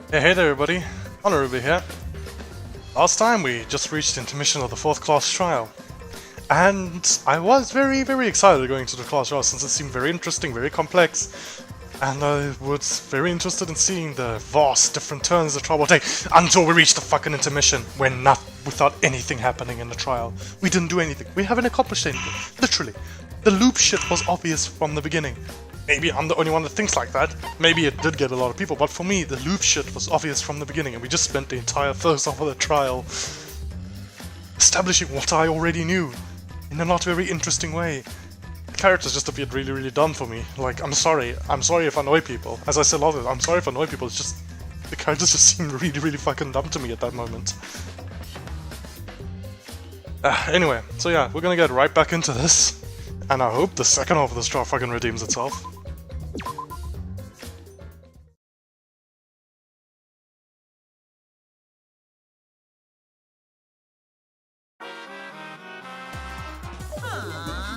Hey there everybody, Honorable here. Last time we just reached intermission of the 4th class trial. And I was very excited going to the class trial since it seemed very interesting, very complex. And I was very interested in seeing the vast different turns the trial will take until we reached the fucking intermission, when without anything happening in the trial. We didn't do anything. We haven't accomplished anything. Literally. The loop shit was obvious from the beginning. Maybe I'm the only one that thinks like that. Maybe it did get a lot of people, but for me, the loop shit was obvious from the beginning, and we just spent the entire first half of the trial establishing what I already knew in a not very interesting way. The characters just appeared really dumb for me. Like, I'm sorry if I annoy people. As I said last time, I'm sorry if I annoy people, it's just the characters just seemed really fucking dumb to me at that moment. Anyway, so yeah, we're gonna get right back into this, and I hope the second half of this trial fucking redeems itself.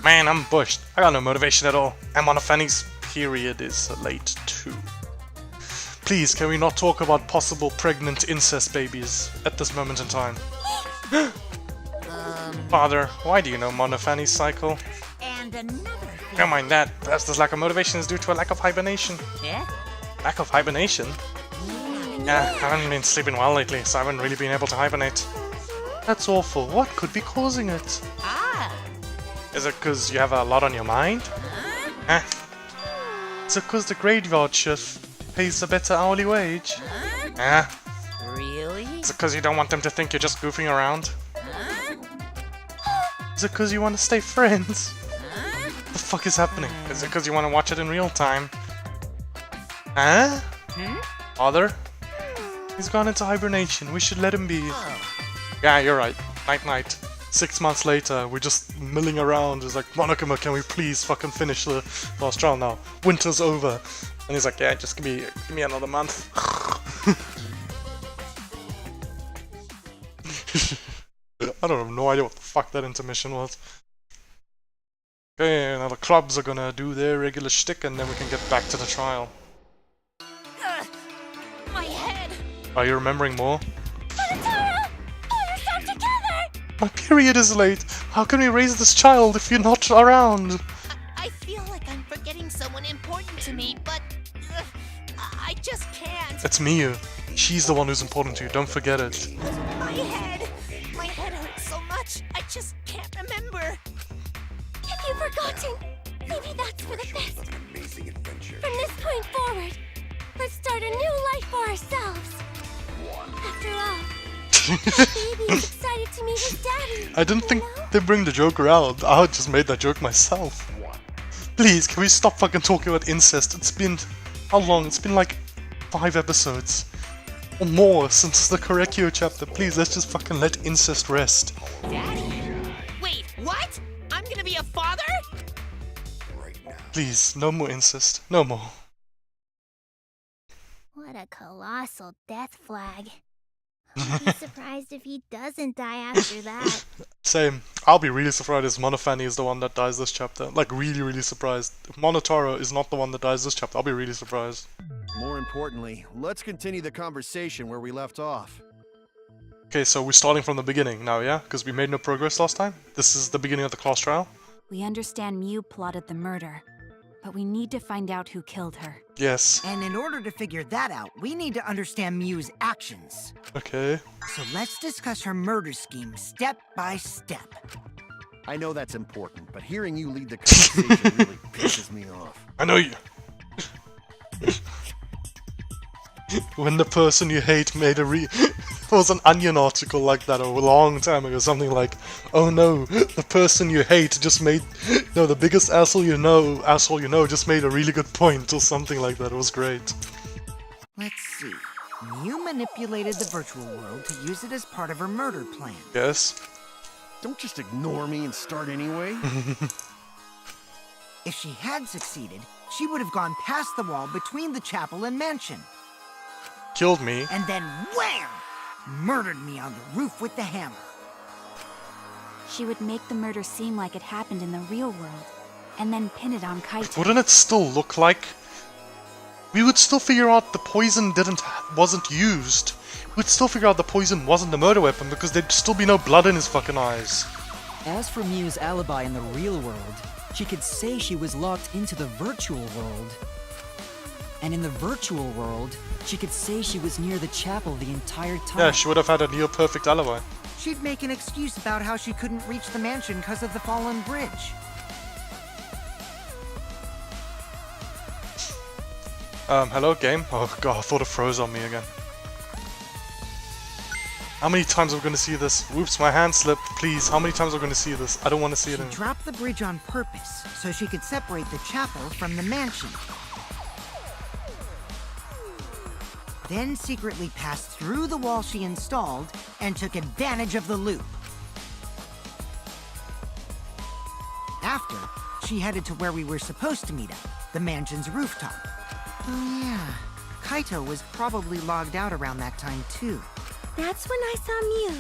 Man, I'm bushed. I got no motivation at all. And Monofanny's period is late too. Please, can we not talk about possible pregnant incest babies at this moment in time? Father, why do you know Monofanny's cycle? And another thing. Don't mind that. Perhaps this lack of motivation is due to a lack of hibernation. Yeah? Lack of hibernation? Yeah, I haven't been sleeping well lately, so I haven't really been able to hibernate. That's awful. What could be causing it? Ah. Is it because you have a lot on your mind? Eh? Is it because the graveyard shift pays a better hourly wage? Eh? Really? Is it because you don't want them to think you're just goofing around? Is it because you want to stay friends? What the fuck is happening? Is it because you want to watch it in real time? Huh? Father? He's gone into hibernation. We should let him be. Yeah, you're right. Night. 6 months later, we're just milling around. It's like, Monokuma, can we please fucking finish the last trial now? Winter's over. And he's like, yeah, just give me another month. I don't have no idea what the fuck that intermission was. Okay, now the clubs are gonna do their regular shtick and then we can get back to the trial. My head! Are you remembering more? Monotaro! Pull yourself together! My period is late! How can we raise this child if you're not around? I feel like I'm forgetting someone important to me, but I just can't. It's Miyu. She's the one who's important to you, don't forget it. My head hurts so much, I just can't remember. Have you forgotten? Maybe that's for the best. From this point forward, let's start a new life for ourselves. After all, baby is excited to meet his daddy. I didn't think they'd bring the joke around. I just made that joke myself. Please, can we stop fucking talking about incest? It's been... how long? It's been like 5 episodes. Or more since the Korekyo chapter. Please, let's just fucking let incest rest. Daddy? Wait, what? I'm gonna be a father? Please, no more incest. No more. What a colossal death flag. I'll be surprised if he doesn't die after that. Same. I'll be really surprised if Monofanny is the one that dies this chapter. Like, really surprised. If Monotaro is not the one that dies this chapter, I'll be really surprised. More importantly, let's continue the conversation where we left off. Okay, so we're starting from the beginning now, yeah? Because we made no progress last time? This is the beginning of the class trial? We understand Mew plotted the murder, but we need to find out who killed her. Yes. And in order to figure that out, we need to understand Mew's actions. Okay. So let's discuss her murder scheme step by step. I know that's important, but hearing you lead the conversation really pisses me off. I know you. When the person you hate made a there was an Onion article like that a long time ago, something like, oh no, the person you hate just made, no, the biggest asshole you know just made a really good point, or something like that. It was great. Let's see. Mew manipulated the virtual world to use it as part of her murder plan. Yes? Don't just ignore me and start anyway. If she had succeeded, she would have gone past the wall between the chapel and mansion. Killed me. And then wham! Murdered me on the roof with the hammer. She would make the murder seem like it happened in the real world, and then pin it on Kaito. Wouldn't it still look like we would still figure out the poison wasn't used. We'd still figure out the poison wasn't a murder weapon because there'd still be no blood in his fucking eyes. As for Mew's alibi in the real world, she could say she was locked into the virtual world. And in the virtual world, she could say she was near the chapel the entire time. Yeah, she would have had a near-perfect alibi. She'd make an excuse about how she couldn't reach the mansion because of the fallen bridge. Hello, game? Oh god, I thought it froze on me again. How many times are we going to see this? Whoops, my hand slipped. Please, how many times are we going to see this? I don't want to see it She anymore. dropped the bridge on purpose so she could separate the chapel from the mansion. Then secretly passed through the wall she installed and took advantage of the loop. After, she headed to where we were supposed to meet up, the mansion's rooftop. Oh yeah, Kaito was probably logged out around that time too. That's when I saw Mew.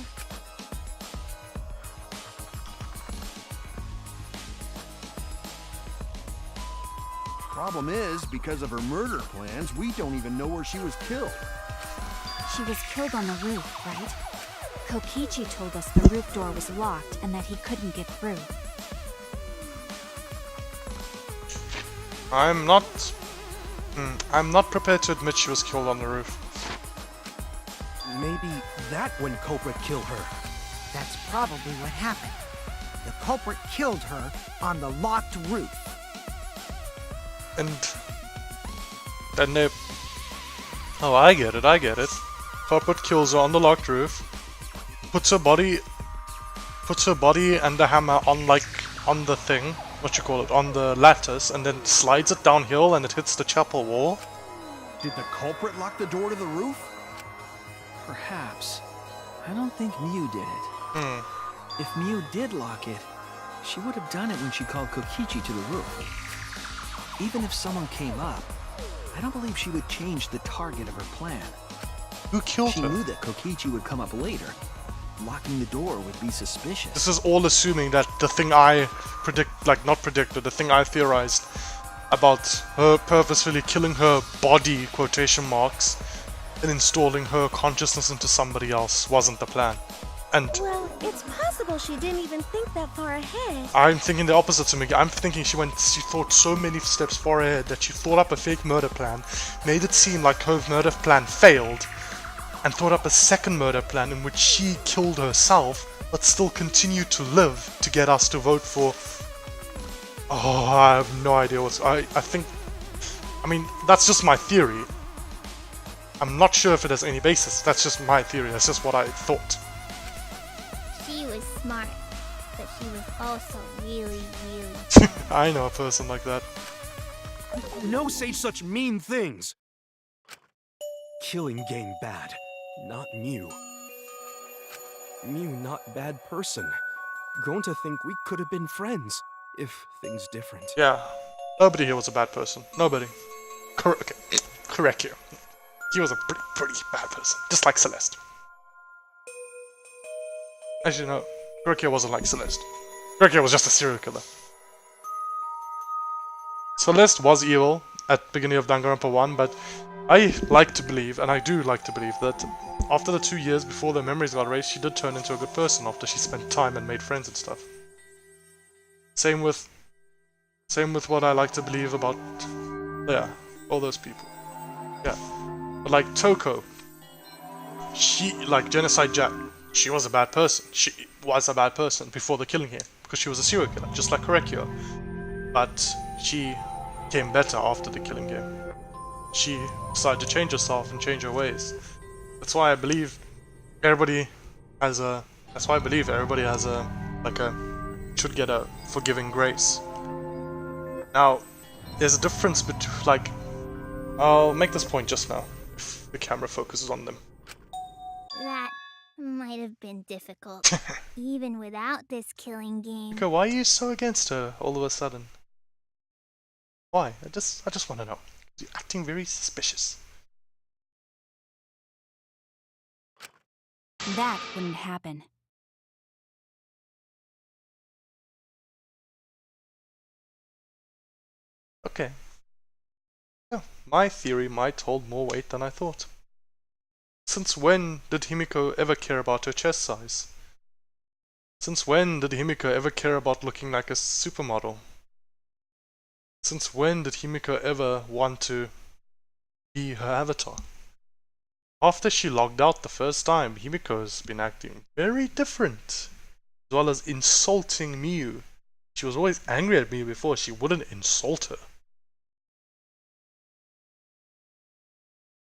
Problem is, because of her murder plans, we don't even know where she was killed. She was killed on the roof, right? Kokichi told us the roof door was locked and that he couldn't get through. I'm not prepared to admit she was killed on the roof. Maybe that when culprit killed her. That's probably what happened. The culprit killed her on the locked roof. And then they... Oh, I get it. Culprit kills her on the locked roof, puts her body and the hammer on the thing, on the lattice, and then slides it downhill and it hits the chapel wall. Did the culprit lock the door to the roof? Perhaps. I don't think Mew did it. If Mew did lock it, she would have done it when she called Kokichi to the roof. Even if someone came up, I don't believe she would change the target of her plan. Who killed She her? knew that Kokichi would come up later. Locking the door would be suspicious. This is all assuming that the thing I the thing I theorized about her purposefully killing her body, quotation marks, and installing her consciousness into somebody else wasn't the plan. And Well, it's possible she didn't even think that far ahead. I'm thinking the opposite to me. I'm thinking she thought so many steps far ahead that she thought up a fake murder plan, made it seem like her murder plan failed, and thought up a second murder plan in which she killed herself, but still continued to live to get us to vote for... Oh, I have no idea what's... I mean, that's just my theory. I'm not sure if it has any basis. That's just my theory. That's just what I thought. She was smart, but she was also really, really I know a person like that. No say such mean things. Killing game bad, not Mew. Mew not bad person. Going to think we could have been friends if things different. Yeah, nobody here was a bad person. Nobody. Okay. Correct you. He was a pretty bad person, just like Celeste. Actually, no. Kokichi wasn't like Celeste. Kokichi was just a serial killer. Celeste was evil at the beginning of Danganronpa 1, but I like to believe, and I do like to believe, that after the 2 years before their memories got erased, she did turn into a good person after she spent time and made friends and stuff. Same with what I like to believe about, yeah, all those people. Yeah. But like Toko, she, like Genocide Jack, she was a bad person. She was a bad person before the killing here, because she was a serial killer, just like Korekyo. But she became better after the killing game. She decided to change herself and change her ways. That's why I believe everybody has a, should get a forgiving grace. Now, there's a difference between, like, I'll make this point just now, if the camera focuses on them. That might have been difficult, even without this killing game. Okay, why are you so against her all of a sudden? Why? I just want to know. You're acting very suspicious. That wouldn't happen. Okay. Yeah, my theory might hold more weight than I thought. Since when did Himiko ever care about her chest size? Since when did Himiko ever care about looking like a supermodel? Since when did Himiko ever want to be her avatar? After she logged out the first time, Himiko's been acting very different, as well as insulting Miu. She was always angry at Miu before, she wouldn't insult her.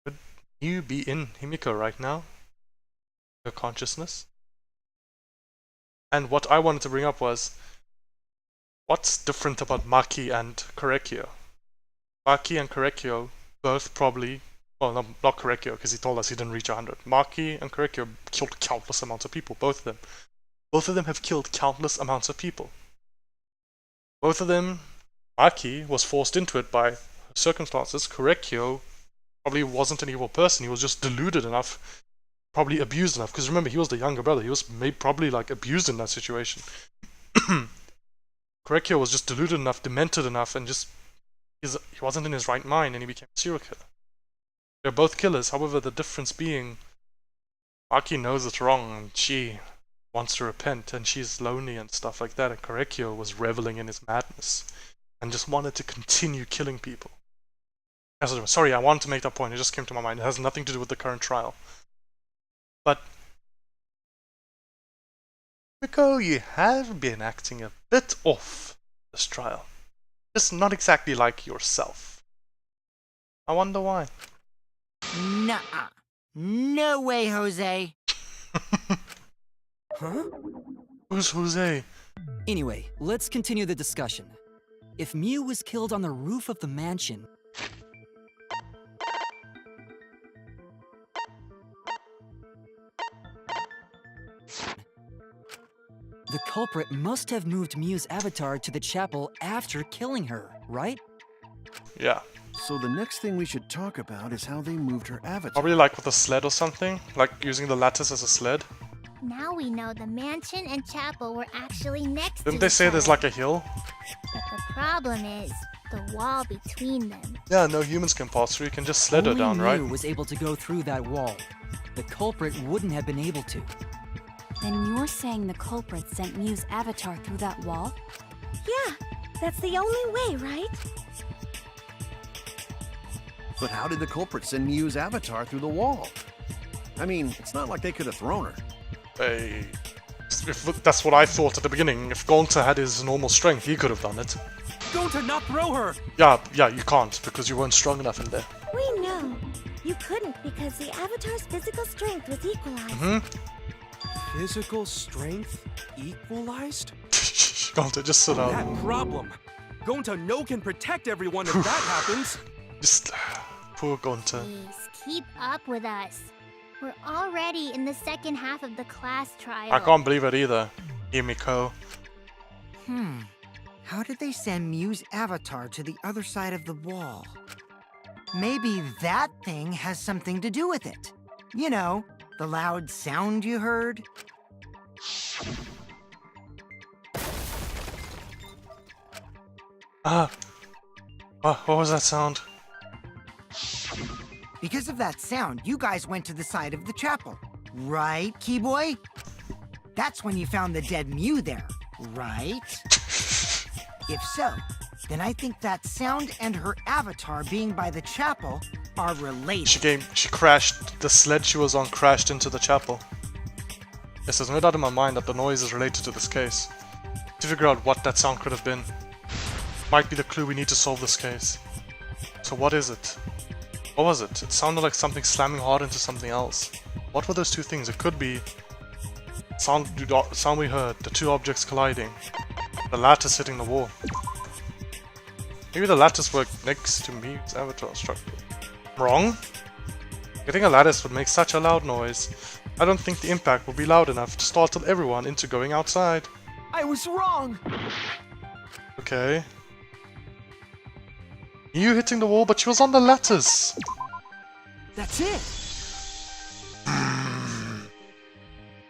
Could Miu be in Himiko right now? Her consciousness? And what I wanted to bring up was, what's different about Maki and Korekio? Maki and Korekio both probably, well, not Korekio, because he told us he didn't reach 100. Maki and Korekio killed countless amounts of people, both of them. Both of them have killed countless amounts of people. Both of them, Maki was forced into it by circumstances. Korekio probably wasn't an evil person, he was just deluded enough, probably abused enough, because remember, he was the younger brother, he was probably like abused in that situation. Korekio was just deluded enough, demented enough, and just, he wasn't in his right mind, and he became a serial killer. They're both killers, however, the difference being, Maki knows it's wrong, and she wants to repent, and she's lonely and stuff like that, and Korekio was reveling in his madness, and just wanted to continue killing people. Sorry, I wanted to make that point, it just came to my mind, it has nothing to do with the current trial. But, Miko, you have been acting a bit off this trial. Just not exactly like yourself. I wonder why. Nuh-uh. No way, Jose. Huh? Who's Jose? Anyway, let's continue the discussion. If Miu was killed on the roof of the mansion, the culprit must have moved Miu's avatar to the chapel after killing her, right? Yeah. So the next thing we should talk about is how they moved her avatar. Probably like with a sled or something, like using the lattice as a sled. Now we know the mansion and chapel were actually next to Didn't they each say there's other. like a hill? But the problem is the wall between them. Yeah, no humans can pass through, you can just sled her Only down, Miu right? was able to go through that wall. The culprit wouldn't have been able to. Then you're saying the culprit sent Miu's avatar through that wall? Yeah, that's the only way, right? But how did the culprit send Miu's avatar through the wall? I mean, it's not like they could have thrown her. If that's what I thought at the beginning. If Gonta had his normal strength, he could have done it. Go to not throw her! Yeah, you can't, because you weren't strong enough in there. We know. You couldn't because the Avatar's physical strength was equalized. Mm-hmm. Physical strength equalized? Gonta, just sit down. That problem. Gonta no can protect everyone if that happens. Just... poor Gonta. Please, keep up with us. We're already in the second half of the class trial. I can't believe it either, Himiko. How did they send Miu's avatar to the other side of the wall? Maybe that thing has something to do with it. You know, the loud sound you heard? What was that sound? Because of that sound, you guys went to the side of the chapel. Right, Keyboy? That's when you found the dead Miu there, right? If so, then I think that sound and her avatar being by the chapel are related. She crashed, the sled she was on crashed into the chapel. Yes, there's no doubt in my mind that the noise is related to this case. To figure out what that sound could have been. Might be the clue we need to solve this case. So what is it? What was it? It sounded like something slamming hard into something else. What were those two things? It could be sound we heard, the two objects colliding, the lattice hitting the wall. Maybe the lattice worked next to Miu's avatar structure. Wrong? Getting a lattice would make such a loud noise. I don't think the impact will be loud enough to startle everyone into going outside. I was wrong! Okay. You hitting the wall, but she was on the lattice! That's it!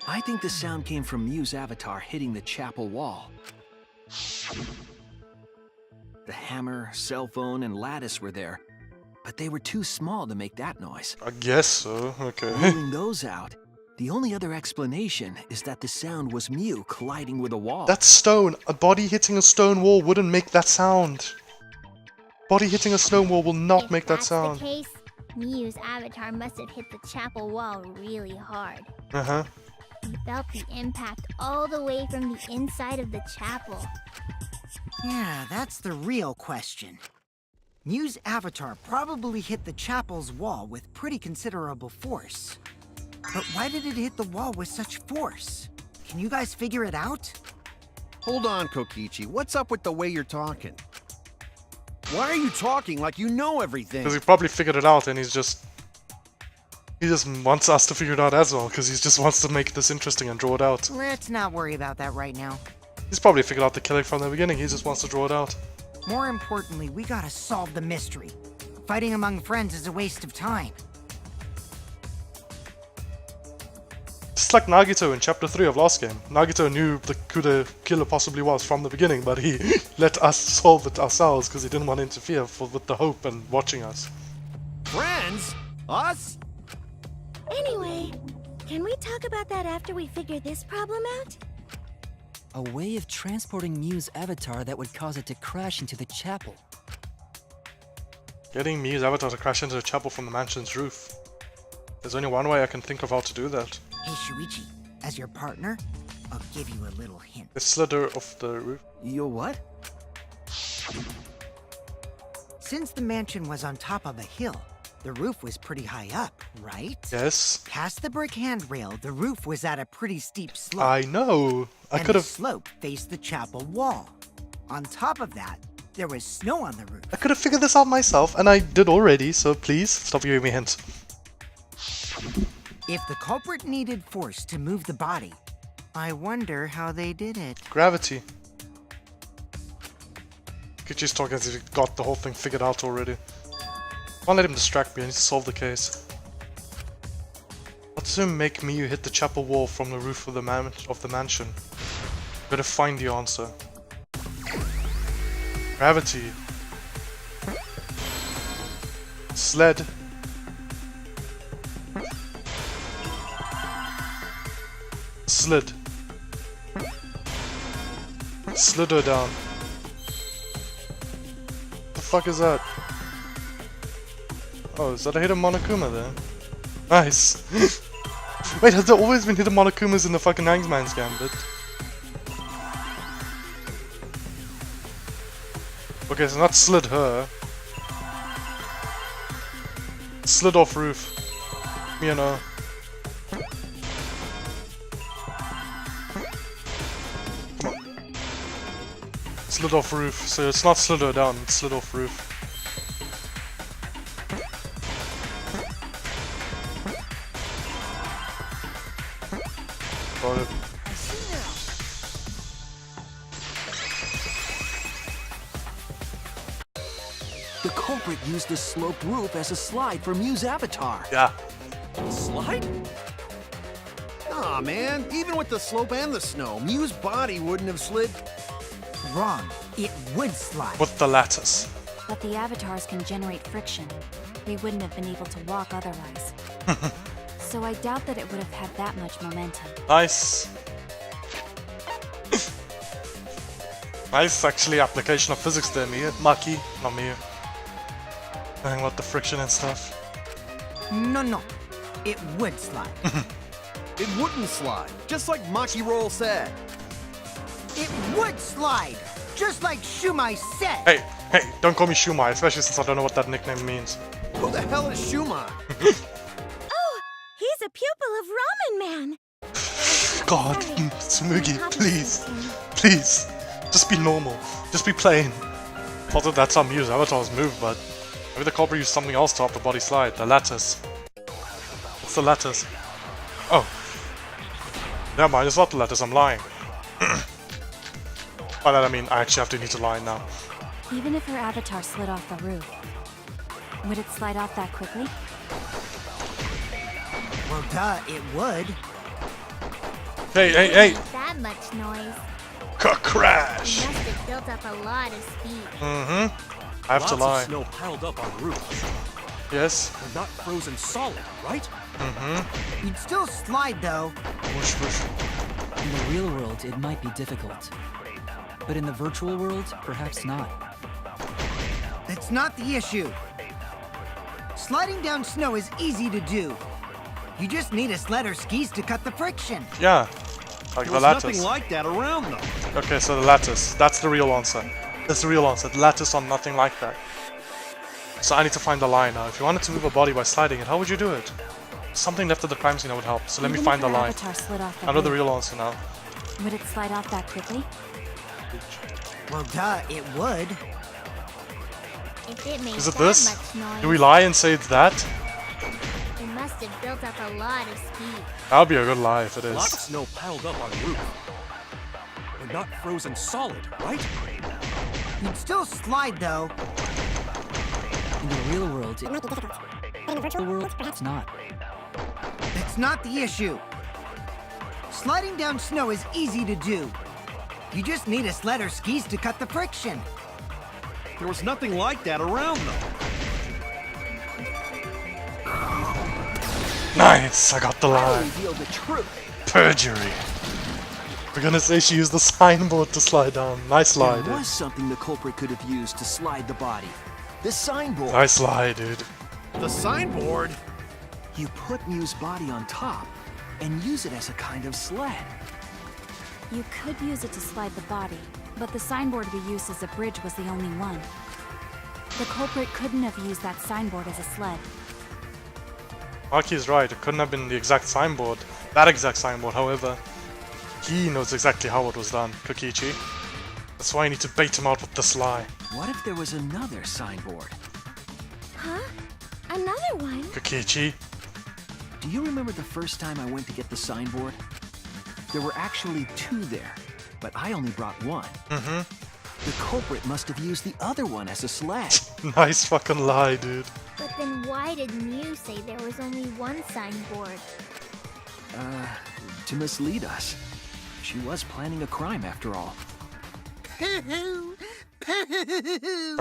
I think the sound came from Miu's avatar hitting the chapel wall. The hammer, cell phone, and lattice were there, but they were too small to make that noise. I guess so, okay. Ruling those out, the only other explanation is that the sound was Mew colliding with a wall. That's stone. A body hitting a stone wall wouldn't make that sound. Body hitting a stone wall will not make that sound. If that's the case, Mew's avatar must have hit the chapel wall really hard. Uh-huh. He felt the impact all the way from the inside of the chapel. Yeah, that's the real question. Mew's avatar probably hit the chapel's wall with pretty considerable force. But why did it hit the wall with such force? Can you guys figure it out? Hold on, Kokichi. What's up with the way you're talking? Why are you talking like you know everything? Because he probably figured it out and he just wants us to figure it out as well, because he just wants to make this interesting and draw it out. Let's not worry about that right now. He's probably figured out the killing from the beginning, he just wants to draw it out. More importantly, we gotta solve the mystery. Fighting among friends is a waste of time. Just like Nagito in Chapter 3 of last game. Nagito knew who the killer possibly was from the beginning, but he let us solve it ourselves because he didn't want to interfere with the hope and watching us. Friends? Us? Anyway, can we talk about that after we figure this problem out? A way of transporting Mew's avatar that would cause it to crash into the chapel. Getting Mew's avatar to crash into the chapel from the mansion's roof. There's only one way I can think of how to do that. Hey, Shuichi, as your partner, I'll give you a little hint. The slither of the roof. You what? Since the mansion was on top of a hill, the roof was pretty high up, right? Yes. Past the brick handrail, the roof was at a pretty steep slope. I know. I and could the have. slope faced the chapel wall. On top of that, there was snow on the roof. I could have figured this out myself, and I did already. So please stop giving me hints. If the culprit needed force to move the body, I wonder how they did it. Gravity. Kokichi's talking as if he got the whole thing figured out already. Can't let him distract me. I need to solve the case. What's to make Mew hit the chapel wall from the roof of the mansion? Gotta find the answer. Gravity. Sled. Slid. Slid her down. The fuck is that? Oh, is that a hidden Monokuma there? Nice. Wait, has there always been hidden Monokumas in the fucking Hangman's Gambit? Okay, so not slid her. Slid off roof. You know. Slid off roof, so it's not slid her down, it's slid off roof. Got it. The culprit used the sloped roof as a slide for Mew's avatar. Yeah. Slide? Aw, man. Even with the slope and the snow, Mew's body wouldn't have slid. Wrong. It would slide. With the lattice. But the avatars can generate friction. We wouldn't have been able to walk otherwise. So I doubt that it would have had that much momentum. Nice. Nice, actually, application of physics there, Maki, not Mew. Knowing what the friction and stuff. No. It would slide. It wouldn't slide, just like Maki Roll said. It would slide, just like Shumai said. Hey, don't call me Shumai, especially since I don't know what that nickname means. Who the hell is Shumai? Oh, he's a pupil of Ramen Man. God, Tsumugi, please. Please. Just be normal. Just be plain. Not that that's how Mew's avatars move, but maybe the culprit used something else to help the body slide. The lattice. What's the lattice? Oh. Never mind, it's not the lattice, I'm lying. By that I mean, I actually have to need to lie now. Even if her avatar slid off the roof, would it slide off that quickly? Well, duh, it would. Hey! That much noise. Crash! It must have built up a lot of speed. I have to lie. Lots of snow piled up on the roof. Yes. We're not frozen solid, right? You'd still slide, though. Whoosh, whoosh. In the real world, it might be difficult. But in the virtual world, perhaps not. That's not the issue. Sliding down snow is easy to do. You just need a sled or skis to cut the friction. Yeah. Like the There's lattice. nothing like that around, though. Okay, so the lattice. That's the real answer. That's the real answer. The lattice on nothing like that. So I need to find the line now. If you wanted to move a body by sliding it, how would you do it? Something left at the crime scene that would help. So let me Even find if the her line. avatar slid off the I know the roof, real answer now. would it slide off that quickly? Well, duh, it would. If it made Is it that this? much noise, Do we lie and say it's that? it must have built up a lot of speed. That would be a good lie if it A lot of is. snow piled up on the roof. We're not frozen solid, right? You'd still slide, though. In the real world, it might be difficult. But in the virtual world, perhaps not. That's not the issue. Sliding down snow is easy to do. You just need a sled or skis to cut the friction. There was nothing like that around, though. Nice! I got the I lie. revealed the truth. Perjury. We're gonna say she used the signboard to slide down. Nice lie, There dude. was something the culprit could have used to slide the body. The signboard. Nice lie, dude. The signboard? You put Mew's body on top and use it as a kind of sled. You could use it to slide the body, but the signboard we used as a bridge was the only one. The culprit couldn't have used that signboard as a sled. Maki's right, it couldn't have been the exact signboard. That exact signboard, however. He knows exactly how it was done, Kokichi. That's why I need to bait him out with this lie. What if there was another signboard? Huh? Another one? Kokichi. Do you remember the first time I went to get the signboard? There were actually two there, but I only brought one. The culprit must have used the other one as a sled. Nice fucking lie, dude. But then why did Mew say there was only one signboard? To mislead us. She was planning a crime after all.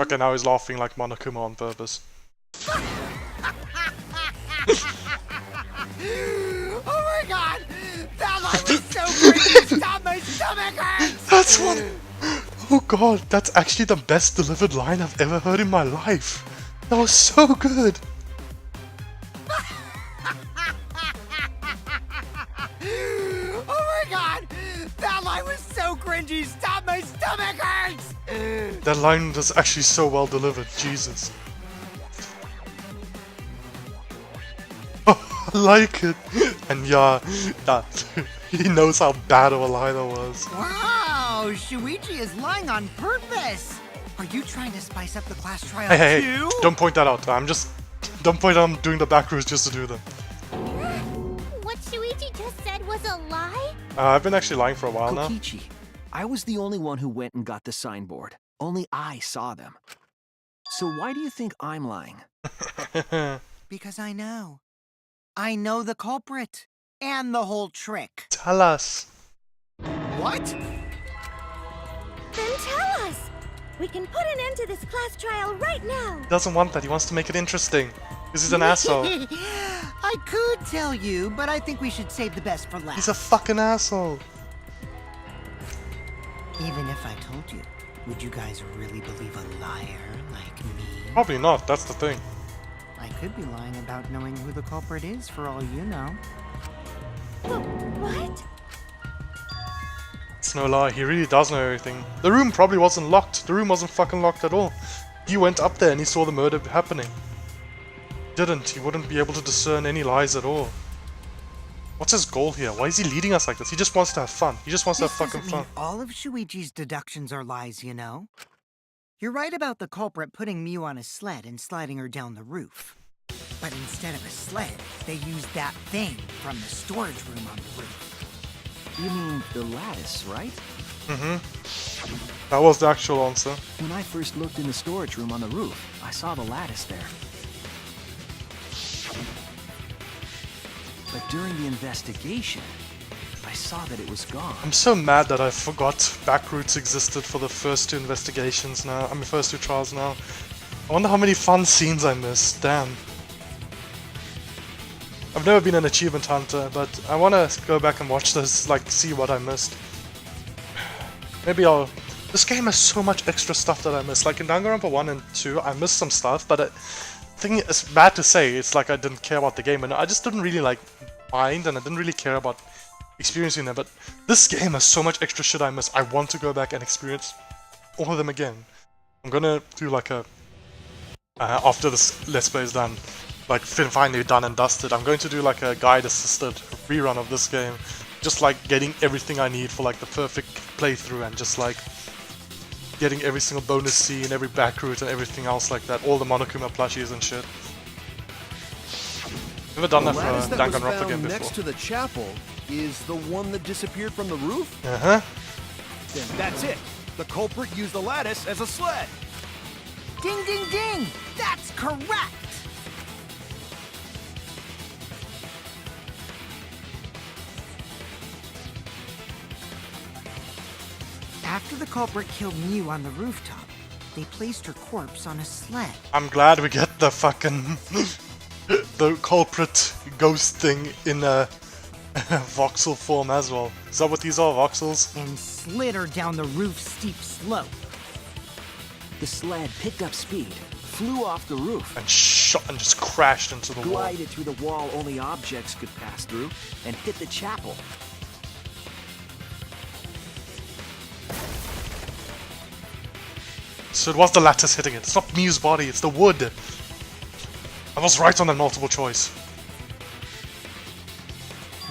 Okay, now he's laughing like Monokuma on purpose. Oh my god! That line was so crazy! Stop, my stomach hurts! That's one. Oh god, that's actually the best delivered line I've ever heard in my life. That was so good. Oh my god! That line was so cringy! Stop, my stomach hurts! That line was actually so well delivered. Jesus. Oh, I like it. And yeah, that he knows how bad of a lie that was. Wow! Shuichi is lying on purpose! Are you trying to spice up the class trial Hey, too? don't point that out. Don't point out I'm doing the back rows just to do them. What Shuichi just said was a lie? I've been actually lying for a while now. Kokichi, I was the only one who went and got the signboard. Only I saw them. So why do you think I'm lying? Because I know. I know the culprit. And the whole trick. Tell us. What? Then tell us! We can put an end to this class trial right now! He doesn't want that. He wants to make it interesting. Because he's an asshole. I could tell you, but I think we should save the best for last. He's a fucking asshole. Even if I told you, would you guys really believe a liar like me? Probably not. That's the thing. I could be lying about knowing who the culprit is for all you know. What? It's no lie. He really does know everything. The room probably wasn't locked. The room wasn't fucking locked at all. He went up there and he saw the murder happening. Didn't. He wouldn't be able to discern any lies at all. What's his goal here? Why is he leading us like this? He just wants to have fun. He just wants to have fucking doesn't fun. mean all of Shuichi's deductions are lies, you know? You're right about the culprit putting Mew on a sled and sliding her down the roof. But instead of a sled, they used that thing from the storage room on the roof. You mean the lattice, right? That was the actual answer. When I first looked in the storage room on the roof, I saw the lattice there. But during the investigation, I saw that it was gone. I'm so mad that I forgot backroutes existed for the first two investigations now. First two trials now. I wonder how many fun scenes I missed. Damn. I've never been an achievement hunter, but I want to go back and watch this, like, see what I missed. Maybe I'll... This game has so much extra stuff that I missed. Like in Danganronpa 1 and 2, I missed some stuff, but I think it's bad to say. It's like I didn't care about the game, and I just didn't really, like, mind, and I didn't really care about experiencing them. But this game has so much extra shit I missed. I want to go back and experience all of them again. I'm gonna do, like, a... after this Let's Play is done, like finally done and dusted, I'm going to do like a guide assisted rerun of this game, just like getting everything I need for like the perfect playthrough, and just like getting every single bonus scene, every back route and everything else like that, all the Monokuma plushies and shit. Never done that for a Danganronpa game before. Next to the chapel is the one that disappeared from the roof? Uh-huh. Then that's it. The culprit used the lattice as a sled. Ding, ding, ding! That's correct! After the culprit killed Mew on the rooftop, they placed her corpse on a sled. I'm glad we get the fucking... the culprit ghost thing in a voxel form as well. Is that what these are, voxels? And slid her down the roof's steep slope. The sled picked up speed, flew off the roof, And shot and just crashed into the wall. glided through the wall only objects could pass through, and hit the chapel. So it was the lattice hitting it. It's not Mew's body, it's the wood. I was right on that multiple choice.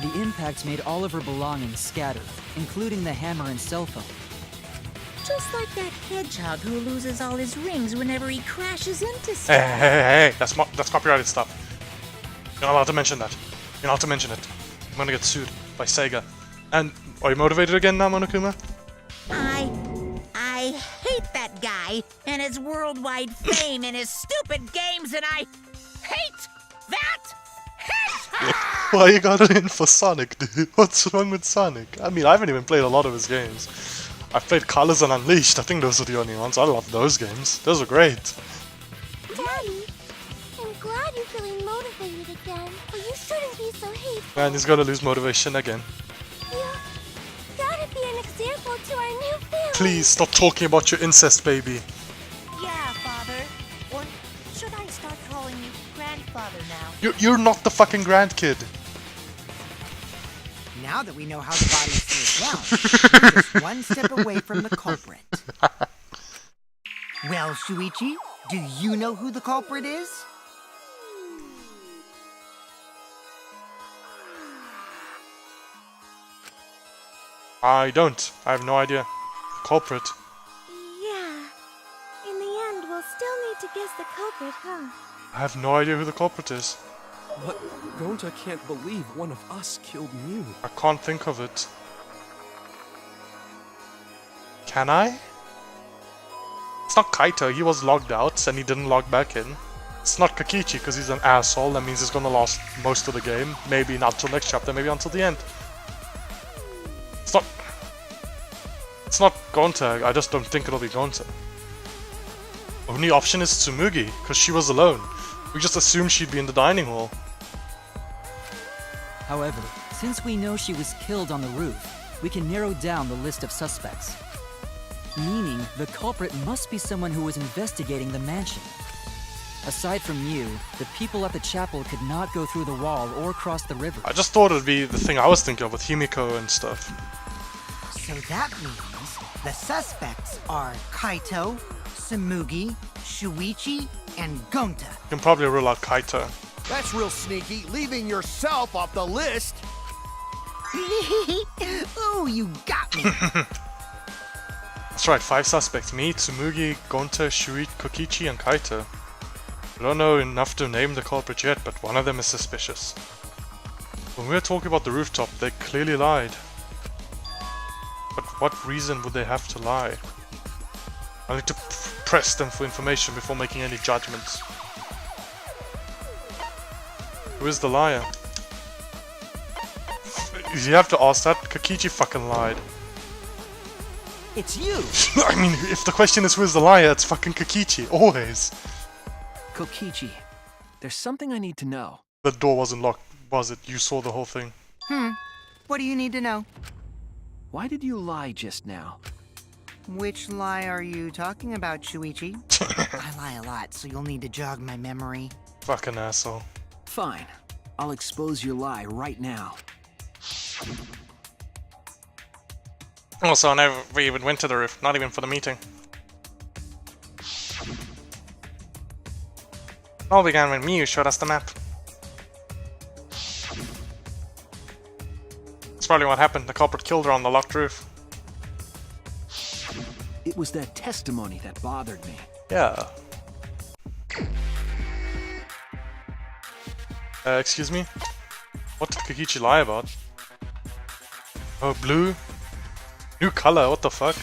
The impacts made all of her belongings scatter, including the hammer and cell phone. Just like that hedgehog who loses all his rings whenever he crashes into Hey, stuff. hey, that's copyrighted stuff. You're not allowed to mention that. You're not allowed to mention it. I'm gonna get sued by Sega. And are you motivated again now, Monokuma? I hate that guy and his worldwide fame and his stupid games, and I hate that hedgehog! Why you got it in for Sonic, dude? What's wrong with Sonic? I mean, I haven't even played a lot of his games. I've played Colors and Unleashed. I think those are the only ones. I love those games. Those are great. Daddy, I'm glad you're feeling motivated again, but you shouldn't be so hateful. And he's gonna lose motivation again. You gotta be an example to our new family. Please stop talking about your incest baby. Yeah, Father. Or should I start calling you grandfather now? You're not the fucking grandkid. Now that we know how the body slid down, we're just one step away from the culprit. Well, Shuichi, do you know who the culprit is? I don't. I have no idea. Culprit. Yeah. In the end, we'll still need to guess the culprit, huh? I have no idea who the culprit is. But Gonta can't believe one of us killed Mew. I can't think of it. Can I? It's not Kaito, he was logged out and he didn't log back in. It's not Kokichi because he's an asshole, that means he's gonna last most of the game. Maybe not till next chapter, maybe until the end. It's not Gonta, I just don't think it'll be Gonta. Only option is Tsumugi, because she was alone. We just assumed she'd be in the dining hall. However, since we know she was killed on the roof, we can narrow down the list of suspects. Meaning, the culprit must be someone who was investigating the mansion. Aside from you, the people at the chapel could not go through the wall or cross the river. I just thought it'd be the thing I was thinking of with Himiko and stuff. So that means the suspects are Kaito, Tsumugi, Shuichi, and Gonta. You can probably rule out Kaito. That's real sneaky, leaving yourself off the list. Ooh, you got me. That's right, 5 suspects. Me, Tsumugi, Gonta, Shuichi, Kokichi, and Kaito. I don't know enough to name the culprit yet, but one of them is suspicious. When we were talking about the rooftop, they clearly lied. But what reason would they have to lie? I need to press them for information before making any judgments. Who is the liar? You have to ask that. Kokichi fucking lied. It's you! I mean, if the question is who is the liar, it's fucking Kokichi, always. Kokichi, there's something I need to know. The door wasn't locked. was it? You saw the whole thing. What do you need to know? Why did you lie just now? Which lie are you talking about, Shuichi? I lie a lot, so you'll need to jog my memory. Fucking asshole. Fine. I'll expose your lie right now. Also, I never even went to the roof, not even for the meeting. All began when Miu showed us the map. That's probably what happened. The culprit killed her on the locked roof. It was that testimony that bothered me. Yeah. Excuse me? What did Kokichi lie about? Oh, blue? New color, what the fuck?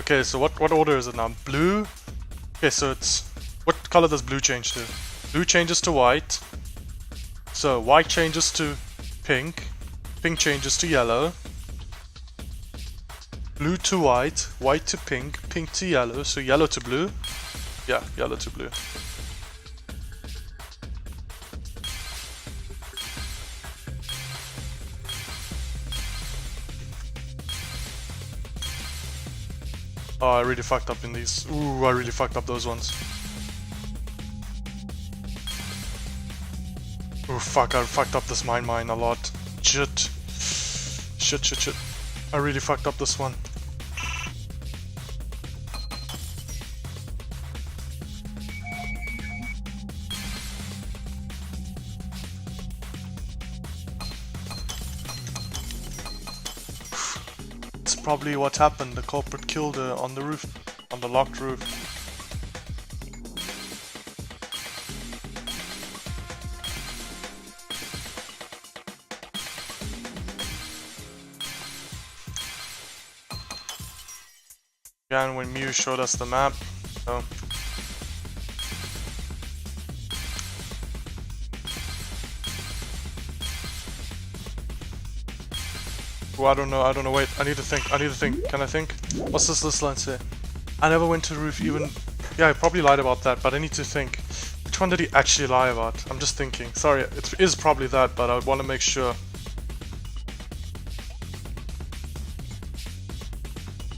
Okay, so what order is it now? Blue? Okay, so it's... What color does blue change to? Blue changes to white. So white changes to pink. Pink changes to yellow. Blue to white. White to pink. Pink to yellow. So yellow to blue. Yeah, yellow to blue. Oh, I really fucked up in these. Ooh, I really fucked up those ones. Oh fuck, I fucked up this mine a lot. Shit. Shit. I really fucked up this one. It's probably what happened. The culprit killed her on the roof, on the locked roof. Again, when Miu showed us the map, so oh, I don't know, wait, I need to think, can I think? What's this line say? I never went to the roof even... Yeah, I probably lied about that, but I need to think. Which one did he actually lie about? I'm just thinking. Sorry, it is probably that, but I want to make sure.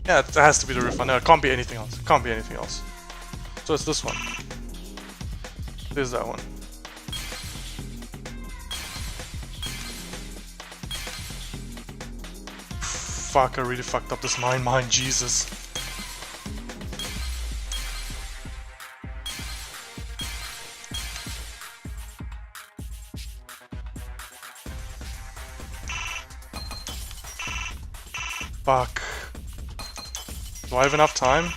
Yeah, it has to be the roof. I know, it can't be anything else. It can't be anything else. So it's this one. There's that one. Fuck, I really fucked up this mine, Jesus. Fuck. Do I have enough time?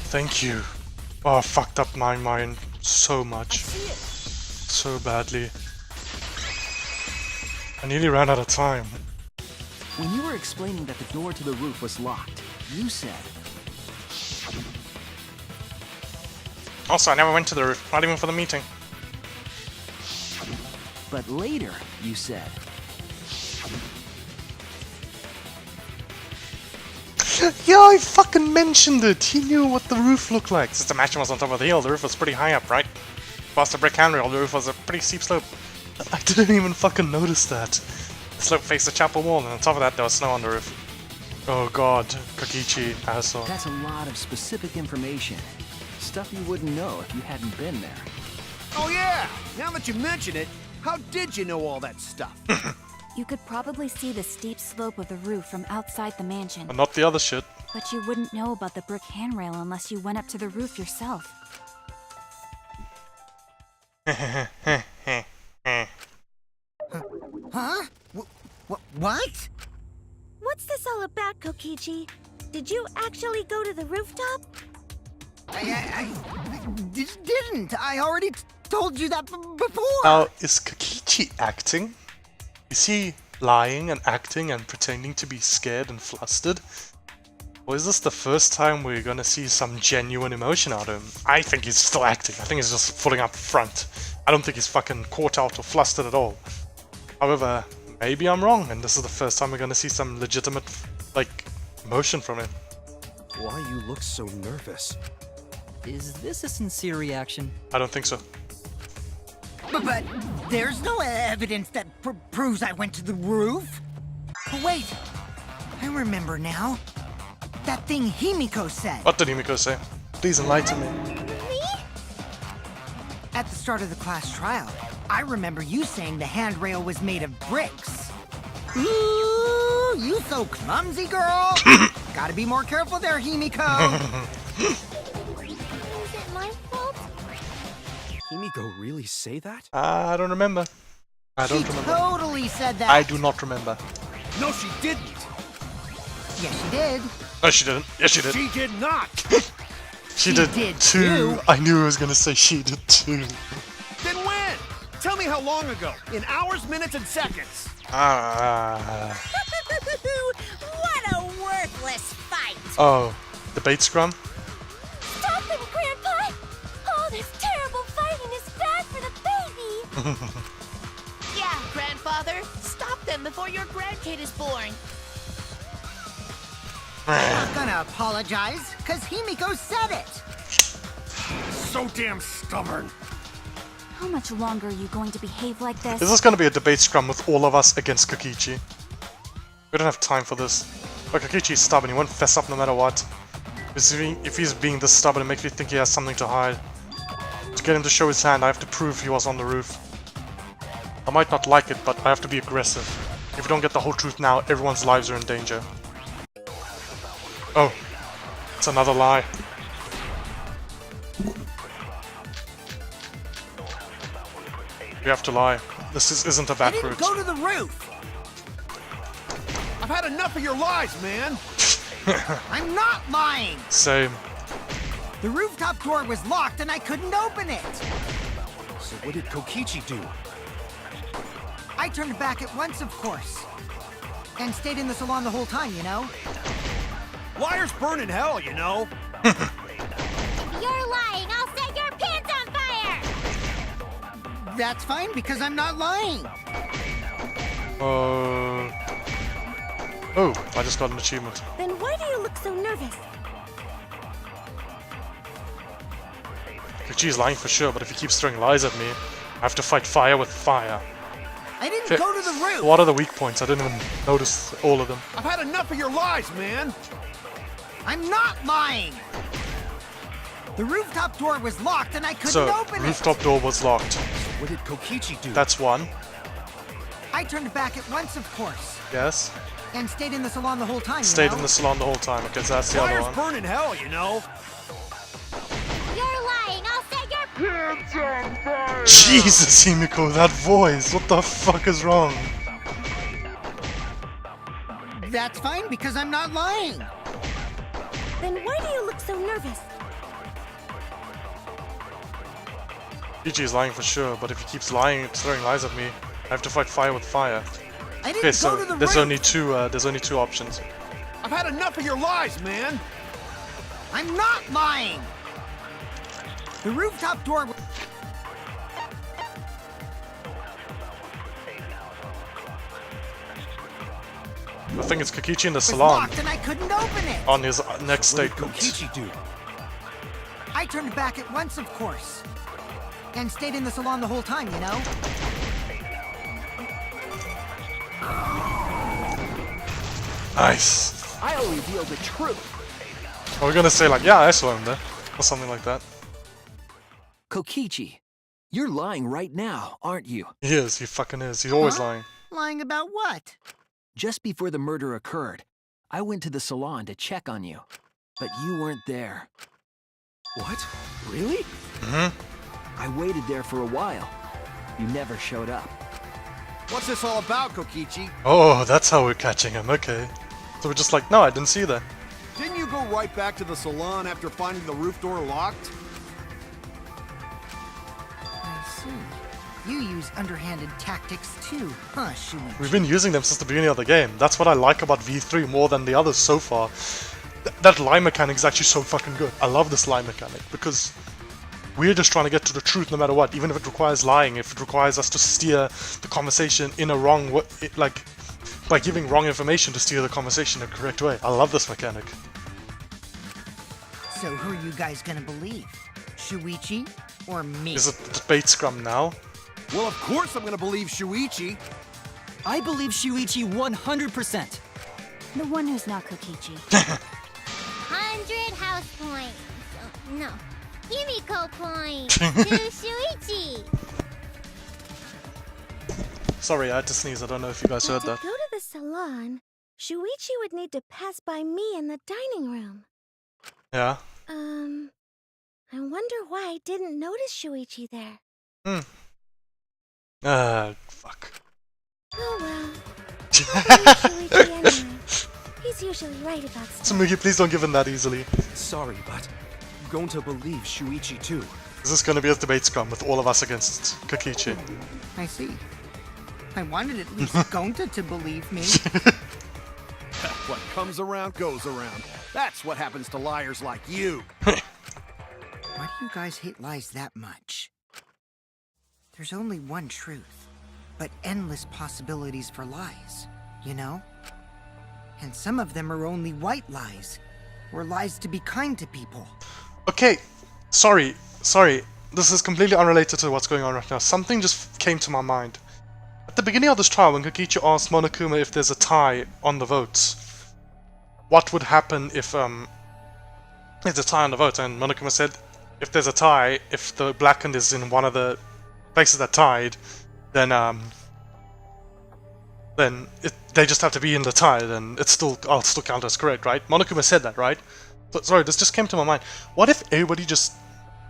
Thank you. Oh, I fucked up my mine so much. So badly. I nearly ran out of time. When you were explaining that the door to the roof was locked, you said... Also, I never went to the roof, not even for the meeting. But later, you said... Yeah, I fucking mentioned it! He knew what the roof looked like. Since the mansion was on top of the hill, the roof was pretty high up, right? Past the brick handrail, the roof was a pretty steep slope. I didn't even fucking notice that. The slope faced the chapel wall, and on top of that, there was snow on the roof. Oh god, Kokichi, asshole. That's a lot of specific information. Stuff you wouldn't know if you hadn't been there. Oh yeah! Now that you mention it, how did you know all that stuff? You could probably see the steep slope of the roof from outside the mansion. But not the other shit. But you wouldn't know about the brick handrail unless you went up to the roof yourself. Huh? What? What's this all about, Kokichi? Did you actually go to the rooftop? I didn't. I already told you that before. Now, is Kokichi acting? Is he lying and acting and pretending to be scared and flustered? Or is this the first time we're gonna see some genuine emotion out of him? I think he's still acting. I think he's just fooling up front. I don't think he's fucking caught out or flustered at all. However, maybe I'm wrong and this is the first time we're gonna see some legitimate, like, emotion from him. Why you look so nervous? Is this a sincere reaction? I don't think so. But there's no evidence that proves I went to the roof. Oh, wait, I remember now. That thing Himiko said. What did Himiko say? Please enlighten me. Me? At the start of the class trial, I remember you saying the handrail was made of bricks. Ooh, you so clumsy, girl. Gotta be more careful there, Himiko. Is it my fault? Himiko really say that? I don't remember. I don't She remember. totally said that. I do not remember. No, she didn't. Yes, she did. No, she didn't. Yes, she did. She did not. She She did did too. too. I knew I was gonna say she did too. Then when? Tell me how long ago. In hours, minutes, and seconds. Ah. What a worthless fight! Oh, debate scrum? Stop him, Grandpa! All this terrible fighting is bad for the baby! Yeah, grandfather. Stop them before your grandkid is born. Not gonna apologize, cause Himiko said it. So damn stubborn. How much longer are you going to behave like this? This is gonna be a debate scrum with all of us against Kokichi. We don't have time for this. But Kokichi is stubborn, he won't fess up no matter what. If he's being this stubborn, it makes me think he has something to hide. To get him to show his hand, I have to prove he was on the roof. I might not like it, but I have to be aggressive. If we don't get the whole truth now, everyone's lives are in danger. Oh, it's another lie. We have to lie. This isn't a I back didn't route. go to the roof. I've had enough of your lies, man. I'm not lying. Same. The rooftop door was locked and I couldn't open it. So what did Kokichi do? I turned back at once, of course. And stayed in the salon the whole time, you know? Liars burn in hell, you know. You're lying! I'll set your pants on fire! That's fine because I'm not lying. Oh, I just got an achievement. Then why do you look so nervous? Kokichi is lying for sure, but if he keeps throwing lies at me, I have to fight fire with fire. I didn't Okay, go to the roof. what are the weak points? I didn't even notice all of them. I've had enough of your lies, man. I'm not lying. The rooftop door was locked and I couldn't So, open rooftop door was locked. What did Kokichi do? That's one. it. I turned back at once, of course. Yes. And stayed in the salon the whole time, Stayed you know? in the salon the whole time. Okay, so that's the other Liars one. burn in hell, you know. You're lying! I'll set your pants on fire! Jesus, Himiko, that voice! What the fuck is wrong? That's fine because I'm not lying. Then why do you look so nervous? Kokichi is lying for sure, but if he keeps lying, throwing lies at me, I have to fight fire with fire. I didn't Okay, go so to the there's roof. only two options. I've had enough of your lies, man. I'm not lying. The rooftop door was... I think it's Kokichi in the was salon locked and I couldn't open it. on his next What did statement. Kokichi do? I turned back at once, of course. And stayed in the salon the whole time, you know? Nice. I'll reveal the truth. We're gonna say like, yeah, I saw him there, or something like that. Kokichi, you're lying right now, aren't you? He is. He fucking is. He's always Huh? lying. Lying about what? Just before the murder occurred, I went to the salon to check on you, but you weren't there. What? Really? Mm-hmm. I waited there for a while. You never showed up. What's this all about, Kokichi? Oh, that's how we're catching him. Okay. So we're just like, no, I didn't see that. Didn't you go right back to the salon after finding the roof door locked? I see. You use underhanded tactics too, huh, Shuichi? We've been using them since the beginning of the game. That's what I like about V3 more than the others so far. That lie mechanic is actually so fucking good. I love this lie mechanic because we're just trying to get to the truth no matter what, even if it requires lying, if it requires us to steer the conversation in a wrong way, like by giving wrong information to steer the conversation in a correct way. I love this mechanic. So who are you guys gonna believe? Shuichi or me? Is it the debate scrum now? Well, of course I'm gonna believe Shuichi. I believe Shuichi 100%. The one who's not Kokichi. 100 house points. Oh, no. Himiko points to Shuichi. Sorry, I had to sneeze. I don't know if you guys heard To that. go to the salon, Shuichi would need to pass by me in the dining room. Yeah. I wonder why I didn't notice Shuichi there. Fuck. Oh well. I'll believe Shuichi anyway. He's usually right about stuff. Tsumugi, please don't give in that easily. Sorry, but I'm going to believe Shuichi too. This is gonna be a debate scrum with all of us against Kokichi. I see. I wanted at least Gonta to believe me. What comes around goes around. That's what happens to liars like you. Why do you guys hate lies that much? There's only one truth, but endless possibilities for lies, you know? And some of them are only white lies, or lies to be kind to people. Okay, sorry. This is completely unrelated to what's going on right now. Something just came to my mind. At the beginning of this trial, when Kokichi asked Monokuma if there's a tie on the votes, what would happen if there's a tie on the vote? And Monokuma said, if there's a tie, if the blackened is in one of the places that tied, then they just have to be in the tie. Then I'll still count as correct, right? Monokuma said that, right? So, sorry, this just came to my mind. What if everybody just...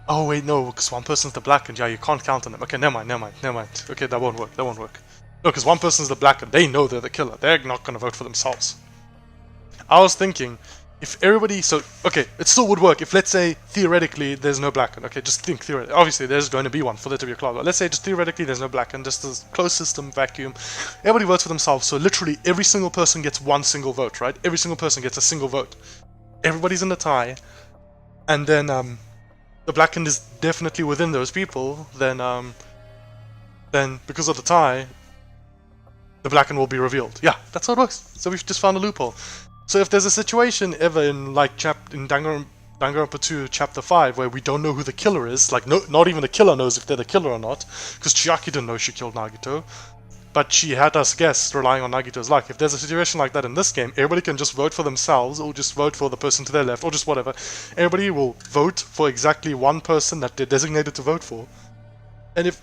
Oh wait, no, because one person's the blackened. Yeah, you can't count on them. Okay, never mind. Okay, that won't work. No, because one person's the blackened. They know they're the killer. They're not gonna vote for themselves. I was thinking, if everybody... So, okay, it still would work if, let's say, theoretically, there's no blackened. Okay, just think theoretically. Obviously, there's going to be one for there to be a clause. But let's say, just theoretically, there's no blackened. Just a closed system, vacuum. Everybody votes for themselves. So, literally, every single person gets one single vote, right? Every single person gets a single vote. Everybody's in the tie. And then, the blackened is definitely within those people. Then because of the tie, the blackened will be revealed. Yeah, that's how it works. So, we've just found a loophole. So if there's a situation ever in like in Danganronpa 2 Chapter 5 where we don't know who the killer is, like not even the killer knows if they're the killer or not, because Chiaki didn't know she killed Nagito, but she had us guess relying on Nagito's luck. If there's a situation like that in this game, everybody can just vote for themselves or just vote for the person to their left or just whatever. Everybody will vote for exactly one person that they're designated to vote for. And if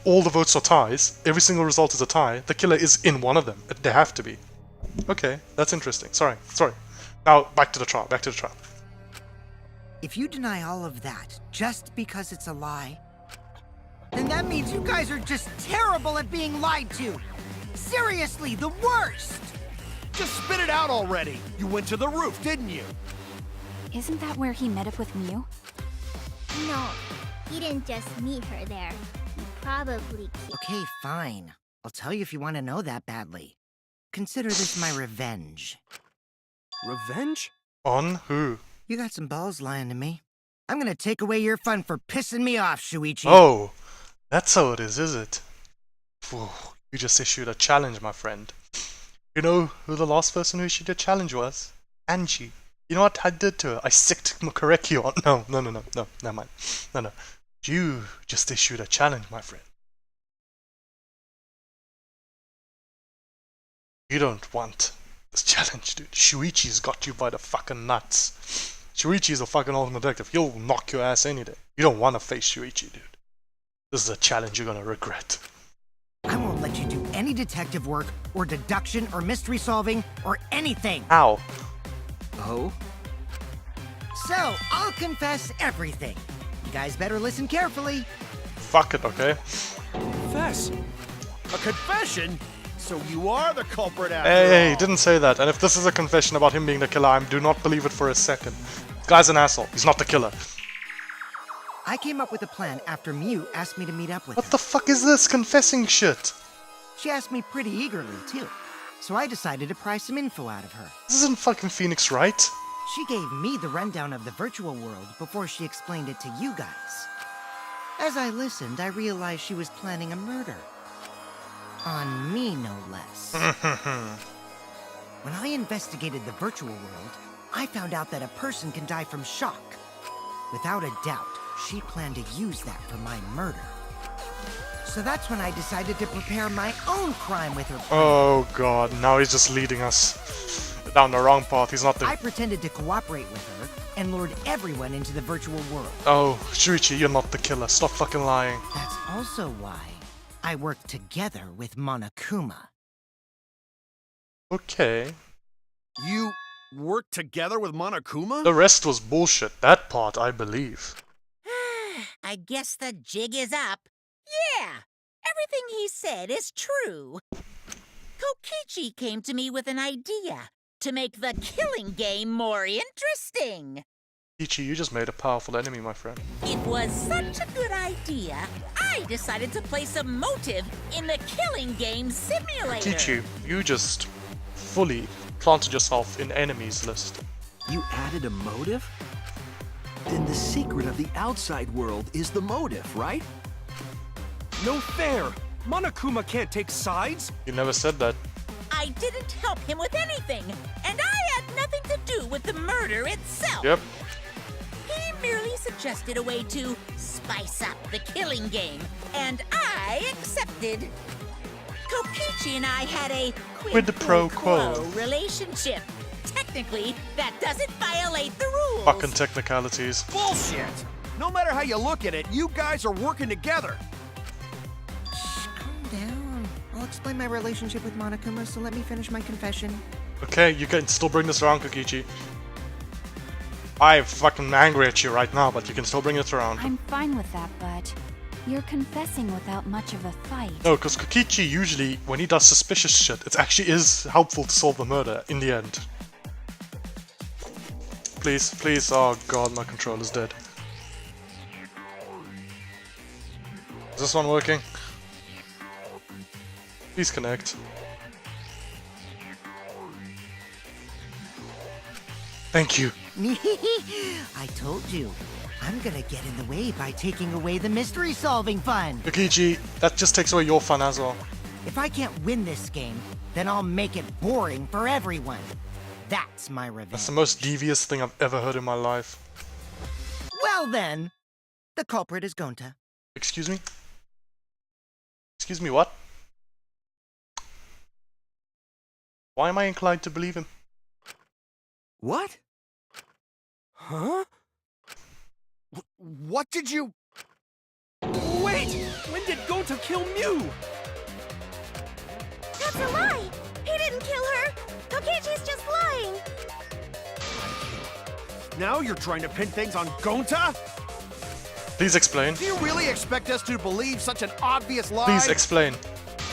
all the votes are ties, every single result is a tie, the killer is in one of them. They have to be. Okay, that's interesting. Sorry. Now, back to the trial. If you deny all of that just because it's a lie, then that means you guys are just terrible at being lied to. Seriously, the worst! Just spit it out already. You went to the roof, didn't you? Isn't that where he met up with Mew? No, he didn't just meet her there. He probably... Okay, fine. I'll tell you if you want to know that badly. Consider this my revenge. Revenge? On who? You got some balls lying to me. I'm gonna take away your fun for pissing me off, Shuichi. Oh, that's how it is it? Whew, you just issued a challenge, my friend. You know who the last person who issued a challenge was? Angie. You know what I did to her? I sicked Koreki on. No, never mind. No. You just issued a challenge, my friend. You don't want this challenge, dude. Shuichi's got you by the fucking nuts. Shuichi's a fucking ultimate detective. He'll knock your ass any day. You don't want to face Shuichi, dude. This is a challenge you're gonna regret. I won't let you do any detective work, or deduction, or mystery solving, or anything. Ow. Oh? So, I'll confess everything. You guys better listen carefully. Fuck it, okay? Confess. A confession? So you are the culprit after Hey, all. didn't say that. And if this is a confession about him being the killer, I do not believe it for a second. This guy's an asshole. He's not the killer. I came up with a plan after Mew asked me to meet up with her. What the fuck is this confessing shit? She asked me pretty eagerly, too. So I decided to pry some info out of her. This isn't fucking Phoenix, right? She gave me the rundown of the virtual world before she explained it to you guys. As I listened, I realized she was planning a murder. On me, no less. When I investigated the virtual world, I found out that a person can die from shock. Without a doubt, she planned to use that for my murder. So that's when I decided to prepare my own crime with her plan. Oh god, now he's just leading us down the wrong path. He's not the... I pretended to cooperate with her and lured everyone into the virtual world. Oh, Shuichi, you're not the killer. Stop fucking lying. That's also why I worked together with Monokuma. Okay. You worked together with Monokuma? The rest was bullshit. That part, I believe. I guess the jig is up. Yeah, everything he said is true. Kokichi came to me with an idea to make the killing game more interesting. Ichi, you just made a powerful enemy, my friend. It was such a good idea, I decided to place a motive in the killing game simulator. Ichi, you just fully planted yourself in enemies list. You added a motive? Then the secret of the outside world is the motive, right? No fair! Monokuma can't take sides! You never said that. I didn't help him with anything, and I had nothing to do with the murder itself. Yep. He merely suggested a way to spice up the killing game, and I accepted. Kokichi and I had a Quid pro quo relationship. Technically, that doesn't violate the rules. Fucking technicalities. Bullshit! No matter how you look at it, you guys are working together. Calm down. I'll explain my relationship with Monokuma, so let me finish my confession. Okay, you can still bring this around, Kokichi. I'm fucking angry at you right now, but you can still bring it around. I'm fine with that, but you're confessing without much of a fight. No, because Kokichi usually, when he does suspicious shit, it actually is helpful to solve the murder in the end. Please, please, oh god, my controller's dead. Is this one working? Please connect. Thank you. I told you. I'm gonna get in the way by taking away the mystery-solving fun. Kokichi, that just takes away your fun as well. If I can't win this game, then I'll make it boring for everyone. That's my revenge. That's the most devious thing I've ever heard in my life. Well then, the culprit is Gonta. Excuse me? Excuse me, what? Why am I inclined to believe him? What? Huh? What did you... Wait! When did Gonta kill Mew? That's a lie! He didn't kill her! Kokichi's just lying! Now you're trying to pin things on Gonta? Please explain. Do you really expect us to believe such an obvious lie? Please explain.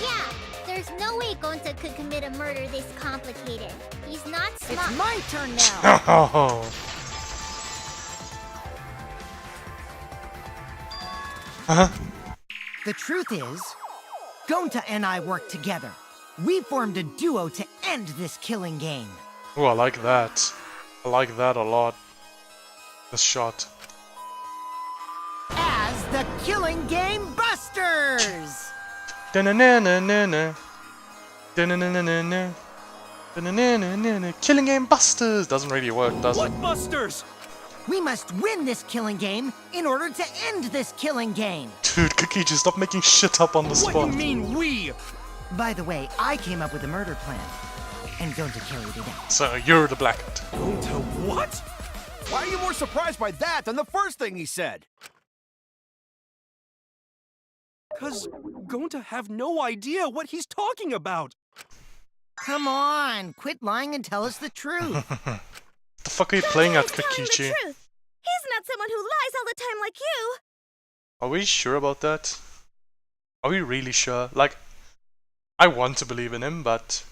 Yeah, there's no way Gonta could commit a murder this complicated. He's not smart. It's my turn now. Oh. The truth is, Gonta and I worked together. We formed a duo to end this killing game. Oh, I like that. I like that a lot. This shot. As the Killing Game Busters! Da-na-na-na-na-na. Da-na-na-na-na-na. Da-na-na-na-na-na. Killing Game Busters! Doesn't really work, does it? What busters? We must win this killing game in order to end this killing game. Dude, Kokichi, stop making shit up on the What spot. you mean we? By the way, I came up with a murder plan, and Gonta carried it out. So, you're the black hat. Gonta what? Why are you more surprised by that than the first thing he said? 'Cause Gonta have no idea what he's talking about. Come on, quit lying and tell us the truth. The fuck are you playing at, Gonta is telling Kokichi? the truth. He's not someone who lies all the time like you. Are we sure about that? Are we really sure? Like, I want to believe in him, but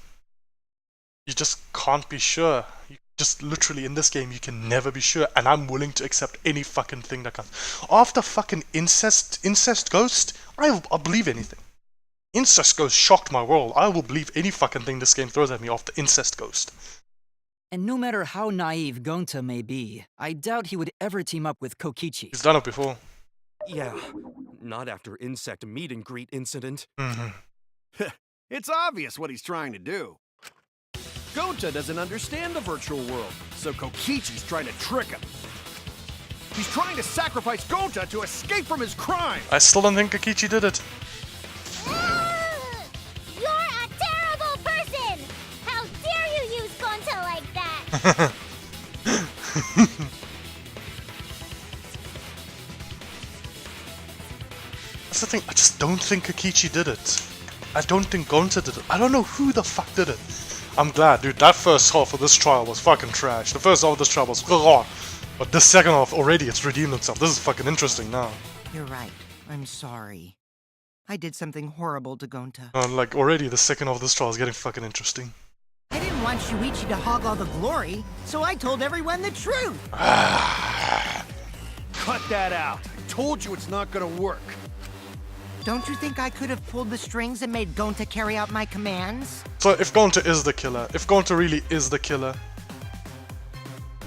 you just can't be sure. You just literally in this game, you can never be sure, and I'm willing to accept any fucking thing that comes. After fucking incest ghost, I'll believe anything. Incest ghost shocked my world. I will believe any fucking thing this game throws at me after incest ghost. And no matter how naive Gonta may be, I doubt he would ever team up with Kokichi. He's done it before. Yeah, not after insect meet and greet incident. Mm-hmm. It's obvious what he's trying to do. Gonta doesn't understand the virtual world, so Kokichi's trying to trick him. He's trying to sacrifice Gonta to escape from his crime! I still don't think Kokichi did it. You're a terrible person! How dare you use Gonta like that? That's the thing, I just don't think Kokichi did it. I don't think Gonta did it. I don't know who the fuck did it. I'm glad, dude. That first half of this trial was fucking trash. The first half of this trial was raw. But this second half, already it's redeemed itself. This is fucking interesting now. You're right. I'm sorry. I did something horrible to Gonta. Like, already the second half of this trial is getting fucking interesting. I didn't want Shuichi to hog all the glory, so I told everyone the truth. Cut that out. I told you it's not gonna work. Don't you think I could have pulled the strings and made Gonta carry out my commands? So if Gonta is the killer, if Gonta really is the killer,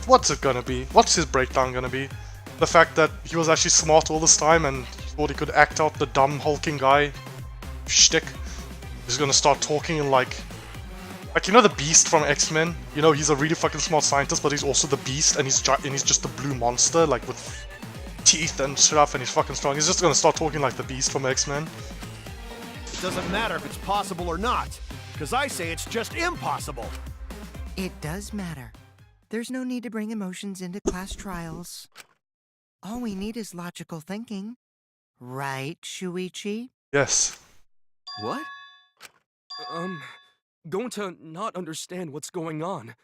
what's it gonna be? What's his breakdown gonna be? The fact that he was actually smart all this time and thought he could act out the dumb hulking guy shtick. He's gonna start talking in like you know the Beast from X-Men? You know, he's a really fucking smart scientist, but he's also the Beast, and he's just a blue monster, like with teeth and stuff, and he's fucking strong. He's just gonna start talking like the Beast from X-Men. It doesn't matter if it's possible or not, because I say it's just impossible. It does matter. There's no need to bring emotions into class trials. All we need is logical thinking. Right, Shuichi? Yes. What? Gonta not understand what's going on.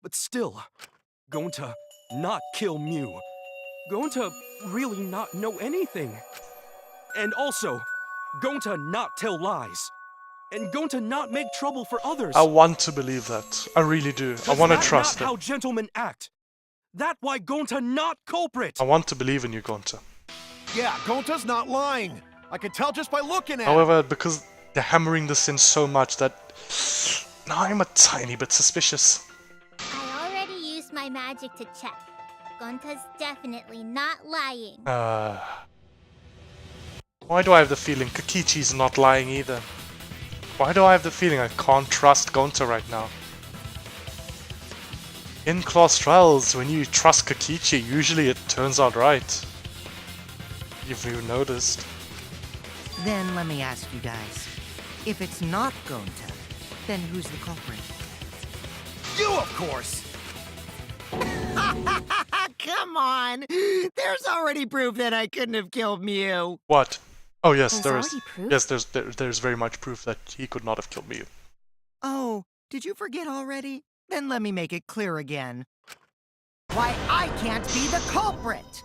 But still, Gonta not kill Mew. Gonta really not know anything. And also, Gonta not tell lies. And Gonta not make trouble for others. I want to believe that. I really do. I want to trust That's not it. how gentlemen act. That why Gonta not culprit. I want to believe in you, Gonta. Yeah, Gonta's not lying. I can tell just by looking at him. However, because they're hammering this in so much that now I'm a tiny bit suspicious. I already used my magic to check. Gonta's definitely not lying. Why do I have the feeling Kokichi's not lying either? Why do I have the feeling I can't trust Gonta right now? In class trials, when you trust Kokichi, usually it turns out right. If you noticed. Then let me ask you guys. If it's not Gonta, then who's the culprit? You, of course! Come on! There's already proof that I couldn't have killed Mew. What? Oh yes, There's there is. already proof? Yes, there's very much proof that he could not have killed Mew. Oh, did you forget already? Then let me make it clear again. Why I can't be the culprit!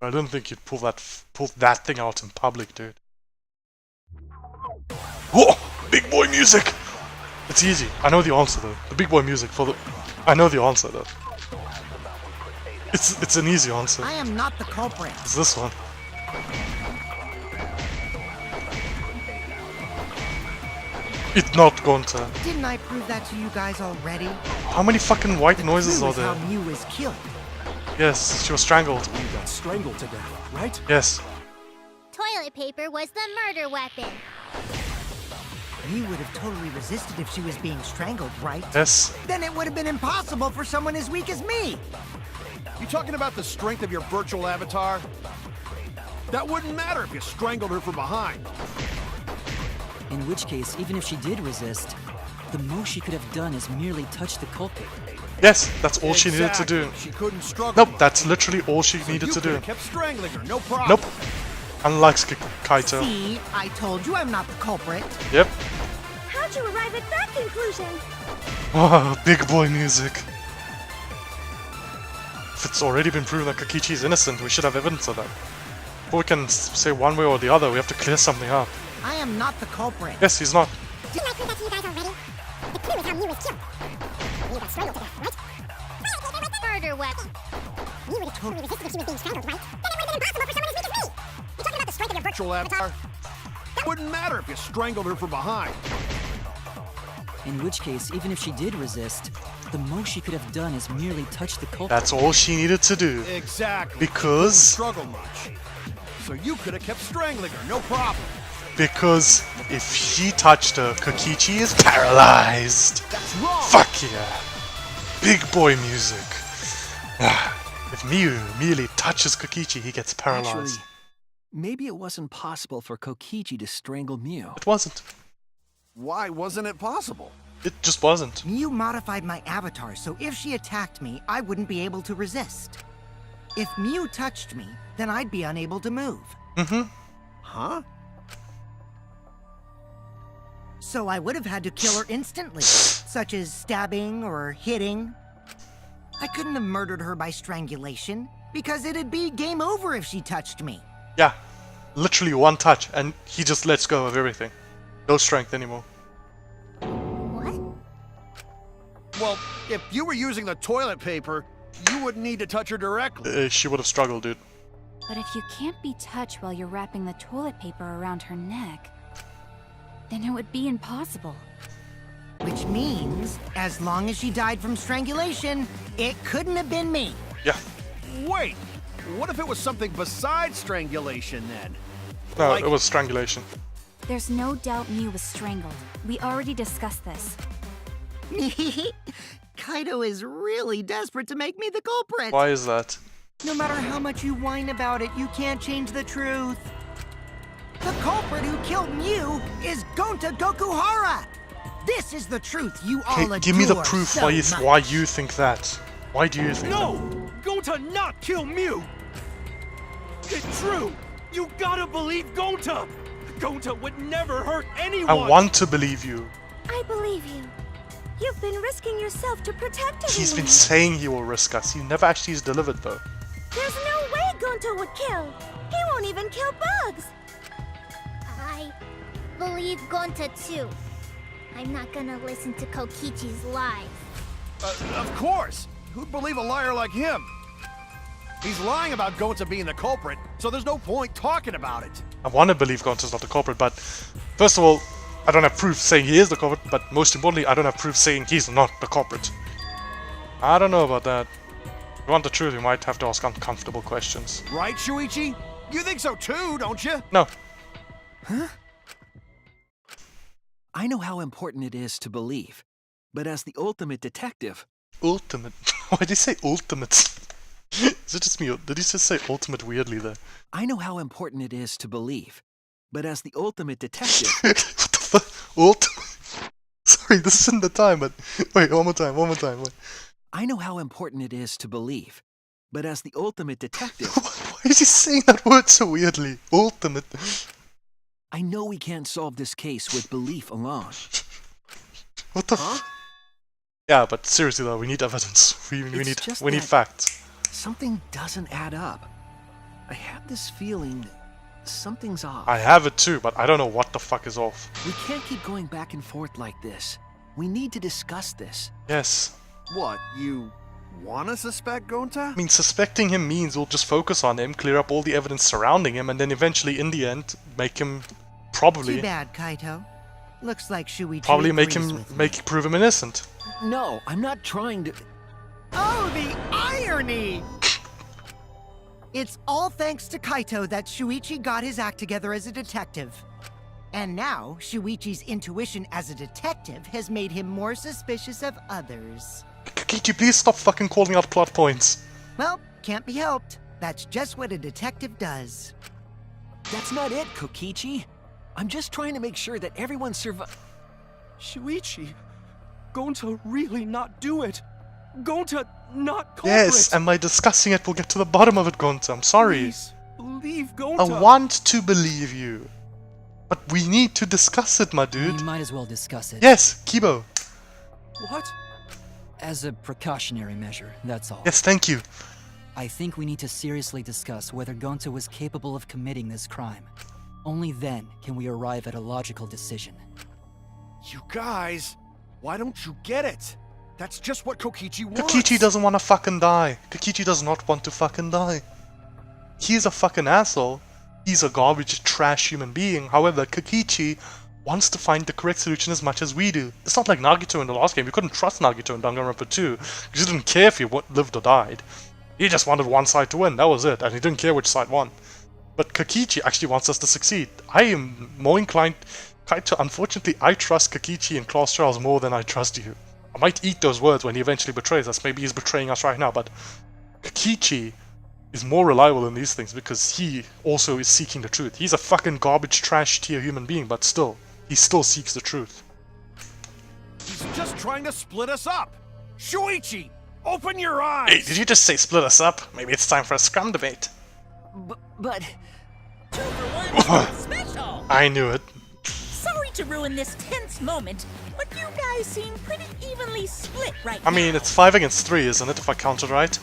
I don't think you'd pull that thing out in public, dude. Whoa! Big boy music! It's easy. I know the answer though. The big boy music for the... I know the answer though. It's an easy answer. I am not the culprit. It's this one. It's not Gonta. Didn't I prove that to you guys already? How many fucking white noises Clue are is there? how Mew was killed. Yes, she was strangled. You got strangled to death, right? Yes. Toilet paper was the murder weapon. Mew would have totally resisted if she was being strangled, right? Yes. Then it would have been impossible for someone as weak as me. You talking about the strength of your virtual avatar? That wouldn't matter if you strangled her from behind. In which case, even if she did resist, the most she could have done is merely touch the culprit. Yes, that's all she needed to do. She couldn't struggle. Nope, that's literally all she needed to do. You kept strangling her, no problem. Nope. Unlike Kaito. See, I told you I'm not the culprit. Yep. How'd you arrive at that conclusion? Oh, big boy music. If it's already been proven that Kokichi is innocent, we should have evidence of that. Before we can say one way or the other, we have to clear something up. I am not the culprit. Yes, he's not. Didn't I prove that to you guys already? The clue is how Mew was killed. Mew got strangled to death, right? Murder weapon. Mew would have totally resisted if she was being strangled, right? Then it would have been impossible for someone as weak as me. You're talking about the strength of your Virtual avatar? That wouldn't matter if you strangled her from behind. In which case, even if she did resist, the most she could have done is merely touch the culprit. That's all she needed to do. Exactly. Because... She didn't struggle much. So you could have kept strangling her, no problem. Because if he touched her, Kokichi is paralyzed. That's wrong! Fuck yeah. Big boy music. If Miu merely touches Kokichi, he gets paralyzed. Actually, maybe it wasn't possible for Kokichi to strangle Mew. It wasn't. Why wasn't it possible? It just wasn't. Mew modified my avatar, so if she attacked me, I wouldn't be able to resist. If Mew touched me, then I'd be unable to move. Mm-hmm. Huh? So I would have had to kill her instantly, such as stabbing or hitting. I couldn't have murdered her by strangulation, because it'd be game over if she touched me. Yeah. Literally one touch, and he just lets go of everything. No strength anymore. What? Well, if you were using the toilet paper, you wouldn't need to touch her directly. She would have struggled, dude. But if you can't be touched while you're wrapping the toilet paper around her neck, then it would be impossible. Which means, as long as she died from strangulation, it couldn't have been me. Yeah. Wait, what if it was something besides strangulation then? No, Like- it was strangulation. There's no doubt Mew was strangled. We already discussed this. Kaido is really desperate to make me the culprit. Why is that? No matter how much you whine about it, you can't change the truth. The culprit who killed Mew is Gonta Gokuhara! This is the truth you all adore Give me the proof so why much. you think that. Why do you think No! Gonta not kill Mew! It's true! You gotta believe Gonta! Gonta would never hurt that? anyone! I want to believe you. I believe you. You've been risking yourself to protect everyone. He's been saying he will risk us. He never actually has delivered though. There's no way Gonta would kill. He won't even kill bugs. I believe Gonta too. I'm not gonna listen to Kokichi's lies. Of course! Who'd believe a liar like him? He's lying about Gonta being the culprit, so there's no point talking about it. I want to believe Gonta's not the culprit, but first of all, I don't have proof saying he is the culprit, but most importantly, I don't have proof saying he's not the culprit. I don't know about that. If you want the truth, you might have to ask uncomfortable questions. Right, Shuichi? You think so too, don't you? No. I know how important it is to believe, but as the ultimate detective, Ultimate. Why did he say ultimate? Is it just me? Did he just say ultimate weirdly there? I know how important it is to believe, but as the ultimate detective, What the fuck? Sorry, this isn't the time, but wait, one more time. Wait. I know how important it is to believe, but as the ultimate detective, Why is he saying that word so weirdly? Ultimate. I know we can't solve this case with belief alone. What the f- Yeah, but seriously though, we need evidence. We just need that- facts. Something doesn't add up. I have this feeling something's off. I have it too, but I don't know what the fuck is off. We can't keep going back and forth like this. We need to discuss this. Yes. What, you wanna suspect Gonta? I mean, suspecting him means we'll just focus on him, clear up all the evidence surrounding him, and then eventually, in the end, make him Too probably bad, Kaito. Looks like Shuichi make agrees him with me. prove him innocent. No, I'm not trying to. Oh, the irony! It's all thanks to Kaito that Shuichi got his act together as a detective. And now, Shuichi's intuition as a detective has made him more suspicious of others. Kokichi, please stop fucking calling out plot points. Well, can't be helped. That's just what a detective does. That's not it, Kokichi. I'm just trying to make sure that everyone survives. Shuichi, Gonta really not do it. Gonta not culprit. Yes, and by discussing it, we'll get to the bottom of it, Gonta. I'm sorry. Please, believe Gonta. I want to believe you. But we need to discuss it, my dude. We might as well discuss it. Yes, Kibo. What? As a precautionary measure, that's all. Yes, thank you. I think we need to seriously discuss whether Gonta was capable of committing this crime. Only then can we arrive at a logical decision. You guys, why don't you get it? That's just what Kokichi wants. Kokichi doesn't want to fucking die. Kokichi does not want to fucking die. He's a fucking asshole. He's a garbage, trash human being. However, Kokichi wants to find the correct solution as much as we do. It's not like Nagito in the last game. You couldn't trust Nagito in Danganronpa 2 because he didn't care if he lived or died. He just wanted one side to win. That was it, and he didn't care which side won. but Kokichi actually wants us to succeed. I am more inclined... Kaito, unfortunately, I trust Kokichi in class trials more than I trust you. I might eat those words when he eventually betrays us. Maybe he's betraying us right now, but Kokichi is more reliable in these things because he also is seeking the truth. He's a fucking garbage trash tier human being, but still, he still seeks the truth. He's just trying to split us up. Shuichi, open your eyes. Hey, did you just say split us up? Maybe it's time for a scrum debate. But... 2 for 1 special! I knew it. Sorry to ruin this tense moment, but you guys seem pretty evenly split right I mean, now. it's 5 against 3, isn't it, if I counted right?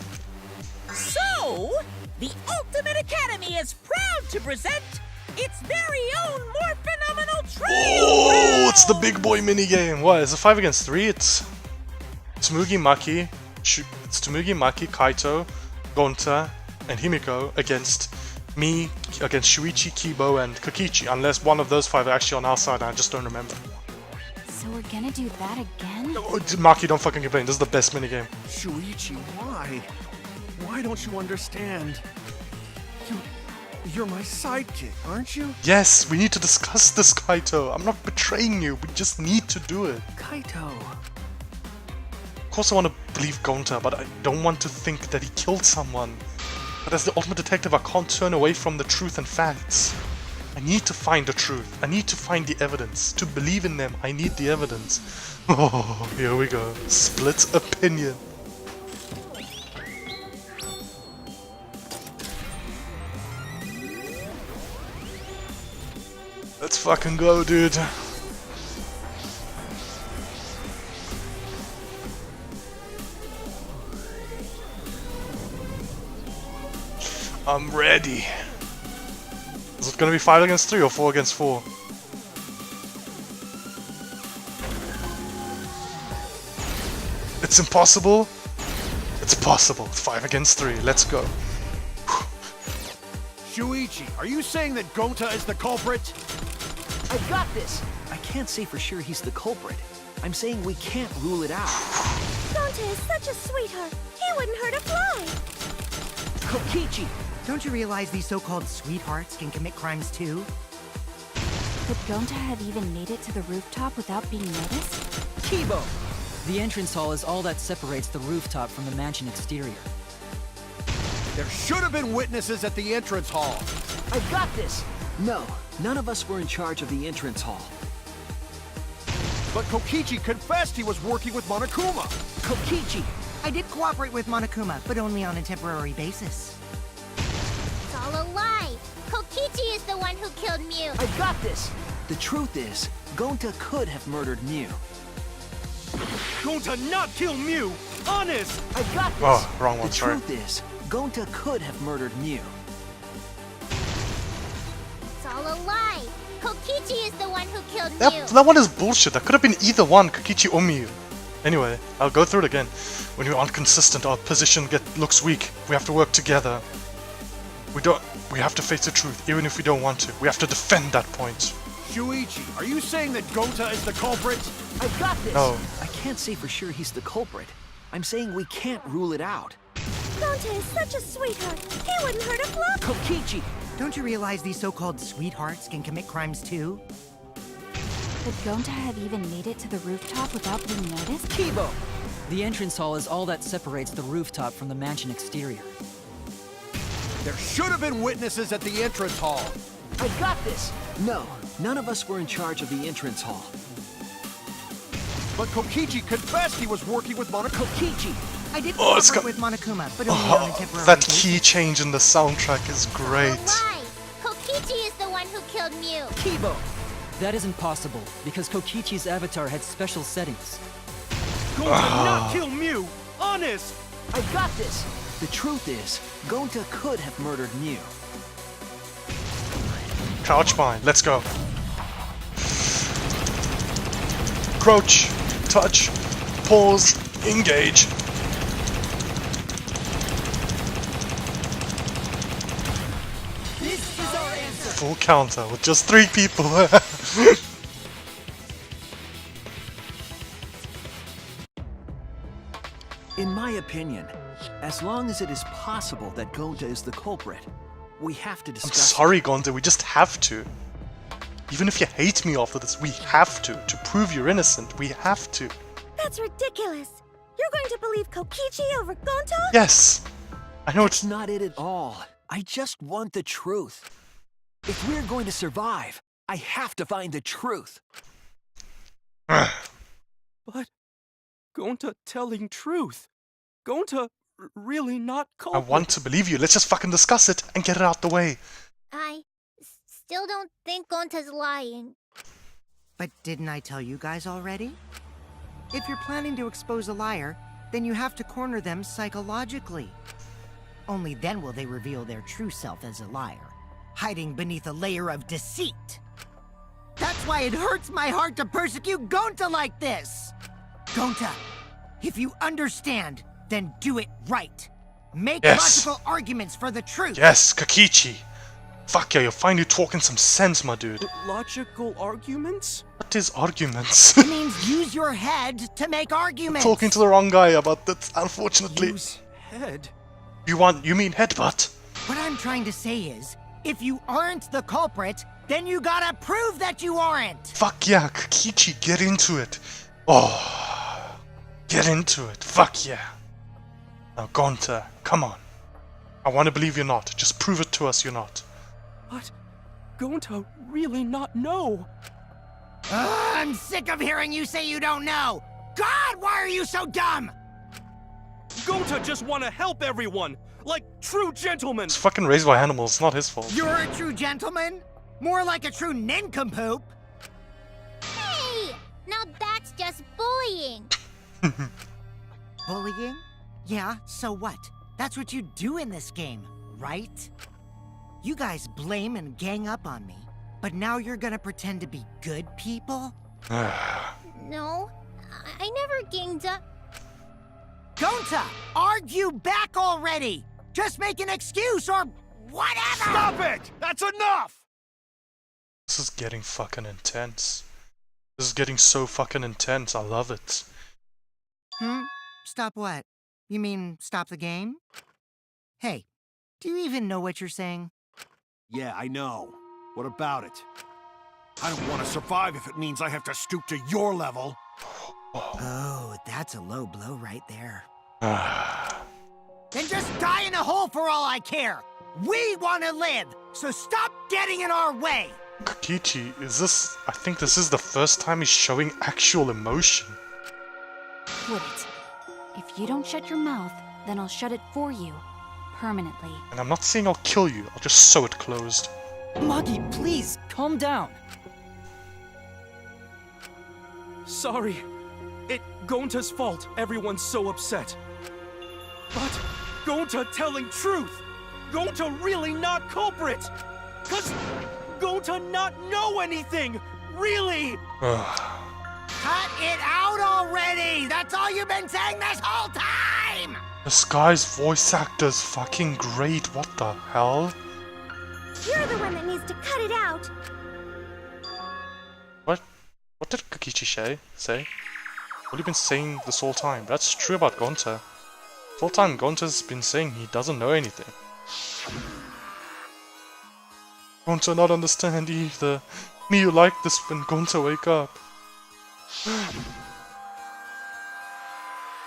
So, the Ultimate Academy is proud to present its very own more phenomenal trial Oh, it's the round! big boy minigame. What, is it 5 against 3? It's Tsumugi Maki, Kaito, Gonta, and Himiko against me, against Shuichi, Kibo, and Kokichi, unless one of those 5 are actually on our side, and I just don't remember. So we're gonna do that again? Oh, Maki, don't fucking complain, this is the best minigame. Shuichi, why? Why don't you understand? You're my sidekick, aren't you? Yes, we need to discuss this, Kaito. I'm not betraying you, we just need to do it. Kaito. Of course I want to believe Gonta, but I don't want to think that he killed someone. But as the ultimate detective, I can't turn away from the truth and facts. I need to find the truth. I need to find the evidence. To believe in them, I need the evidence. Oh, here we go. Split opinion. Let's fucking go, dude. I'm ready. Is it gonna be 5 against 3 or 4 against 4? It's impossible. It's possible. 5 against 3. Let's go. Shuichi, are you saying that Gonta is the culprit? I got this! I can't say for sure he's the culprit. I'm saying we can't rule it out. Gonta is such a sweetheart. He wouldn't hurt a fly. Kokichi! Don't you realize these so-called sweethearts can commit crimes too? Could Gonta have even made it to the rooftop without being noticed? Kibo! The entrance hall is all that separates the rooftop from the mansion exterior. There should have been witnesses at the entrance hall. I got this! No, none of us were in charge of the entrance hall. But Kokichi confessed he was working with Monokuma. Kokichi! I did cooperate with Monokuma, but only on a temporary basis. It's all a lie. Kokichi is the one who killed Mew. I got this! The truth is, Gonta could have murdered Mew. Gonta not kill Mew! Honest! I got this! Oh, wrong one, the sorry. truth is, Gonta could have murdered Mew. It's all a lie. Kokichi is the one who killed Mew. That one is bullshit. That could have been either one, Kokichi or Miyu. Anyway, I'll go through it again. When we aren't consistent, our position looks weak. We have to work together. We have to face the truth, even if we don't want to. We have to defend that point. Shuichi, are you saying that Gonta is the culprit? I got this! No. I can't say for sure he's the culprit. I'm saying we can't rule it out. Gonta is such a sweetheart. He wouldn't hurt a fly. Kokichi! Don't you realize these so-called sweethearts can commit crimes too? Could Gonta have even made it to the rooftop without being noticed? Kibo! The entrance hall is all that separates the rooftop from the mansion exterior. There should have been witnesses at the entrance hall. I got this! No, none of us were in charge of the entrance hall. But Kokichi confessed he was working with Monokuma. Kokichi! I did Oh, it's cooperate got- with Monokuma, but only on a temporary That basis. key change in the soundtrack is great. It's all a lie. Kokichi is the one who killed Mew. Kibo! That isn't possible, because Kokichi's avatar had special settings. Gonta not kill Mew! Honest! I got this! The truth is, Gonta could have murdered Mew. Crouch bind, let's go. Crouch, touch, pause, engage. This is our answer! Full counter with just 3 people. In my opinion, as long as it is possible that Gonta is the culprit, We have to I'm discuss. sorry, Gonta, we just have to. Even if you hate me after this, we have to. To prove you're innocent, we have to. That's ridiculous. You're going to believe Kokichi over Gonta? Yes! I know That's it's... not it at all. I just want the truth. If we're going to survive, I have to find the truth. But Gonta telling truth. Gonta really not I culprit. want to believe you. Let's just fucking discuss it and get it out the way. I still don't think Gonta's lying. But didn't I tell you guys already? If you're planning to expose a liar, then you have to corner them psychologically. Only then will they reveal their true self as a liar, hiding beneath a layer of deceit. That's why it hurts my heart to persecute Gonta like this! Gonta, if you understand, then do it right. Make Yes. logical arguments for the truth. Yes, Kokichi. Fuck yeah, you're finally talking some sense, my dude. Logical arguments? What is arguments? It means use your head to make arguments. Talking to the wrong guy about that, unfortunately. Use head. You mean headbutt? What I'm trying to say is, if you aren't the culprit, then you gotta prove that you aren't. Fuck yeah, Kokichi, get into it. Oh, get into it. Fuck yeah. Now, Gonta, come on. I want to believe you're not. Just prove it to us you're not. But Gonta really not know. I'm sick of hearing you say you don't know. God, why are you so dumb? Gonta just want to help everyone, like true gentlemen. It's fucking raised by animals. It's not his fault. You're a true gentleman? More like a true nincompoop. Hey! Now that's just bullying. Bullying? Yeah, so what? That's what you do in this game, right? You guys blame and gang up on me, but now you're gonna pretend to be good people? No, I never ganged up. Gonta, argue back already! Just make an excuse or whatever! Stop it! That's enough! This is getting fucking intense. This is getting so fucking intense. I love it. Stop what? You mean stop the game? Hey, do you even know what you're saying? Yeah, I know. What about it? I don't want to survive if it means I have to stoop to your level. Oh, that's a low blow right there. Ah. Then just die in a hole for all I care! We want to live, so stop getting in our way! Kokichi, is this... I think this is the first time he's showing actual emotion. Quit it. If you don't shut your mouth, then I'll shut it for you. Permanently. And I'm not saying I'll kill you, I'll just sew it closed. Magi, please, calm down. Sorry. It Gonta's fault everyone's so upset. But Gonta telling truth. Gonta really not culprit. Cause Gonta not know anything. Really. Cut it out already! That's all you've been saying this whole time! This guy's voice actor's fucking great, what the hell? You're the one that needs to cut it out. What did Kokichi say? What have you been saying this whole time? That's true about Gonta. This whole time Gonta's been saying he doesn't know anything. Gonta not understand either. Me you like this when Gonta wake up.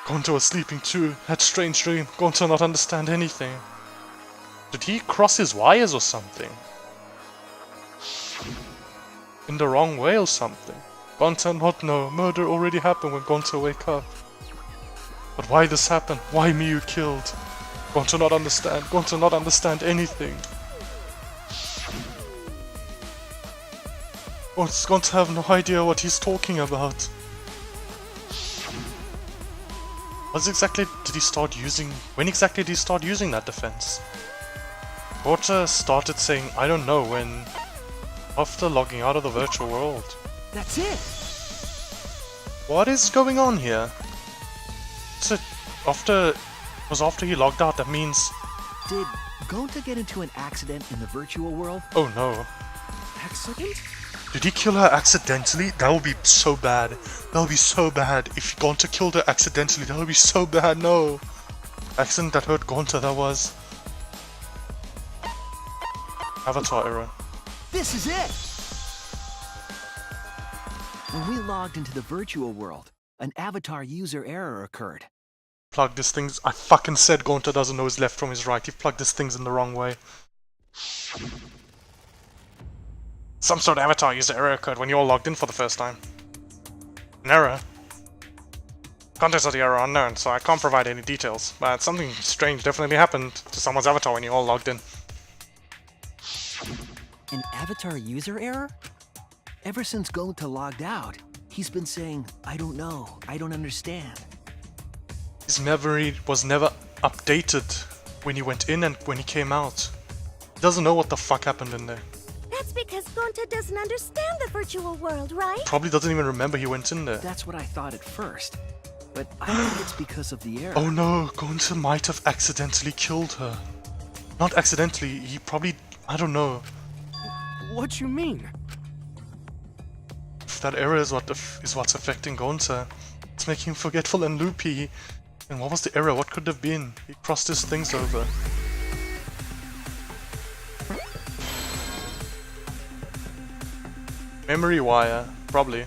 Gonta was sleeping too, had strange dream. Gonta not understand anything. Did he cross his wires or something? In the wrong way or something? Gonta not know. Murder already happened when Gonta wake up. But why this happened? Why me you killed? Gonta not understand. Gonta not understand anything. Gonta have no idea what he's talking about. When exactly did he start using that defense? Gonta started saying, I don't know, when after logging out of the virtual world. That's it. What is going on here? So after he logged out, that means... Did Gonta get into an accident in the virtual world? Oh no. Accident? Did he kill her accidentally? That would be so bad. That would be so bad. If Gonta killed her accidentally, that would be so bad. No. Accident that hurt Gonta, that was. Avatar error. This is it! When we logged into the virtual world, an avatar user error occurred. Plug these things. I fucking said Gonta doesn't know his left from his right. He plugged these things in the wrong way. Some sort of avatar user error occurred when you all logged in for the first time. An error? Contents of the error are unknown, so I can't provide any details. But something strange definitely happened to someone's avatar when you all logged in. An avatar user error? Ever since Gonta logged out, he's been saying, I don't know, I don't understand. His memory was never updated when he went in and when he came out. He doesn't know what the fuck happened in there. That's because Gonta doesn't understand the virtual world, right? Probably doesn't even remember he went in there. That's what I thought at first. But I think it's because of the error. Oh no, Gonta might have accidentally killed her. Not accidentally, he probably... I don't know. What you mean? If that error is what's affecting Gonta, it's making him forgetful and loopy. And what was the error? What could it have been? He crossed his things over. Memory wire, probably.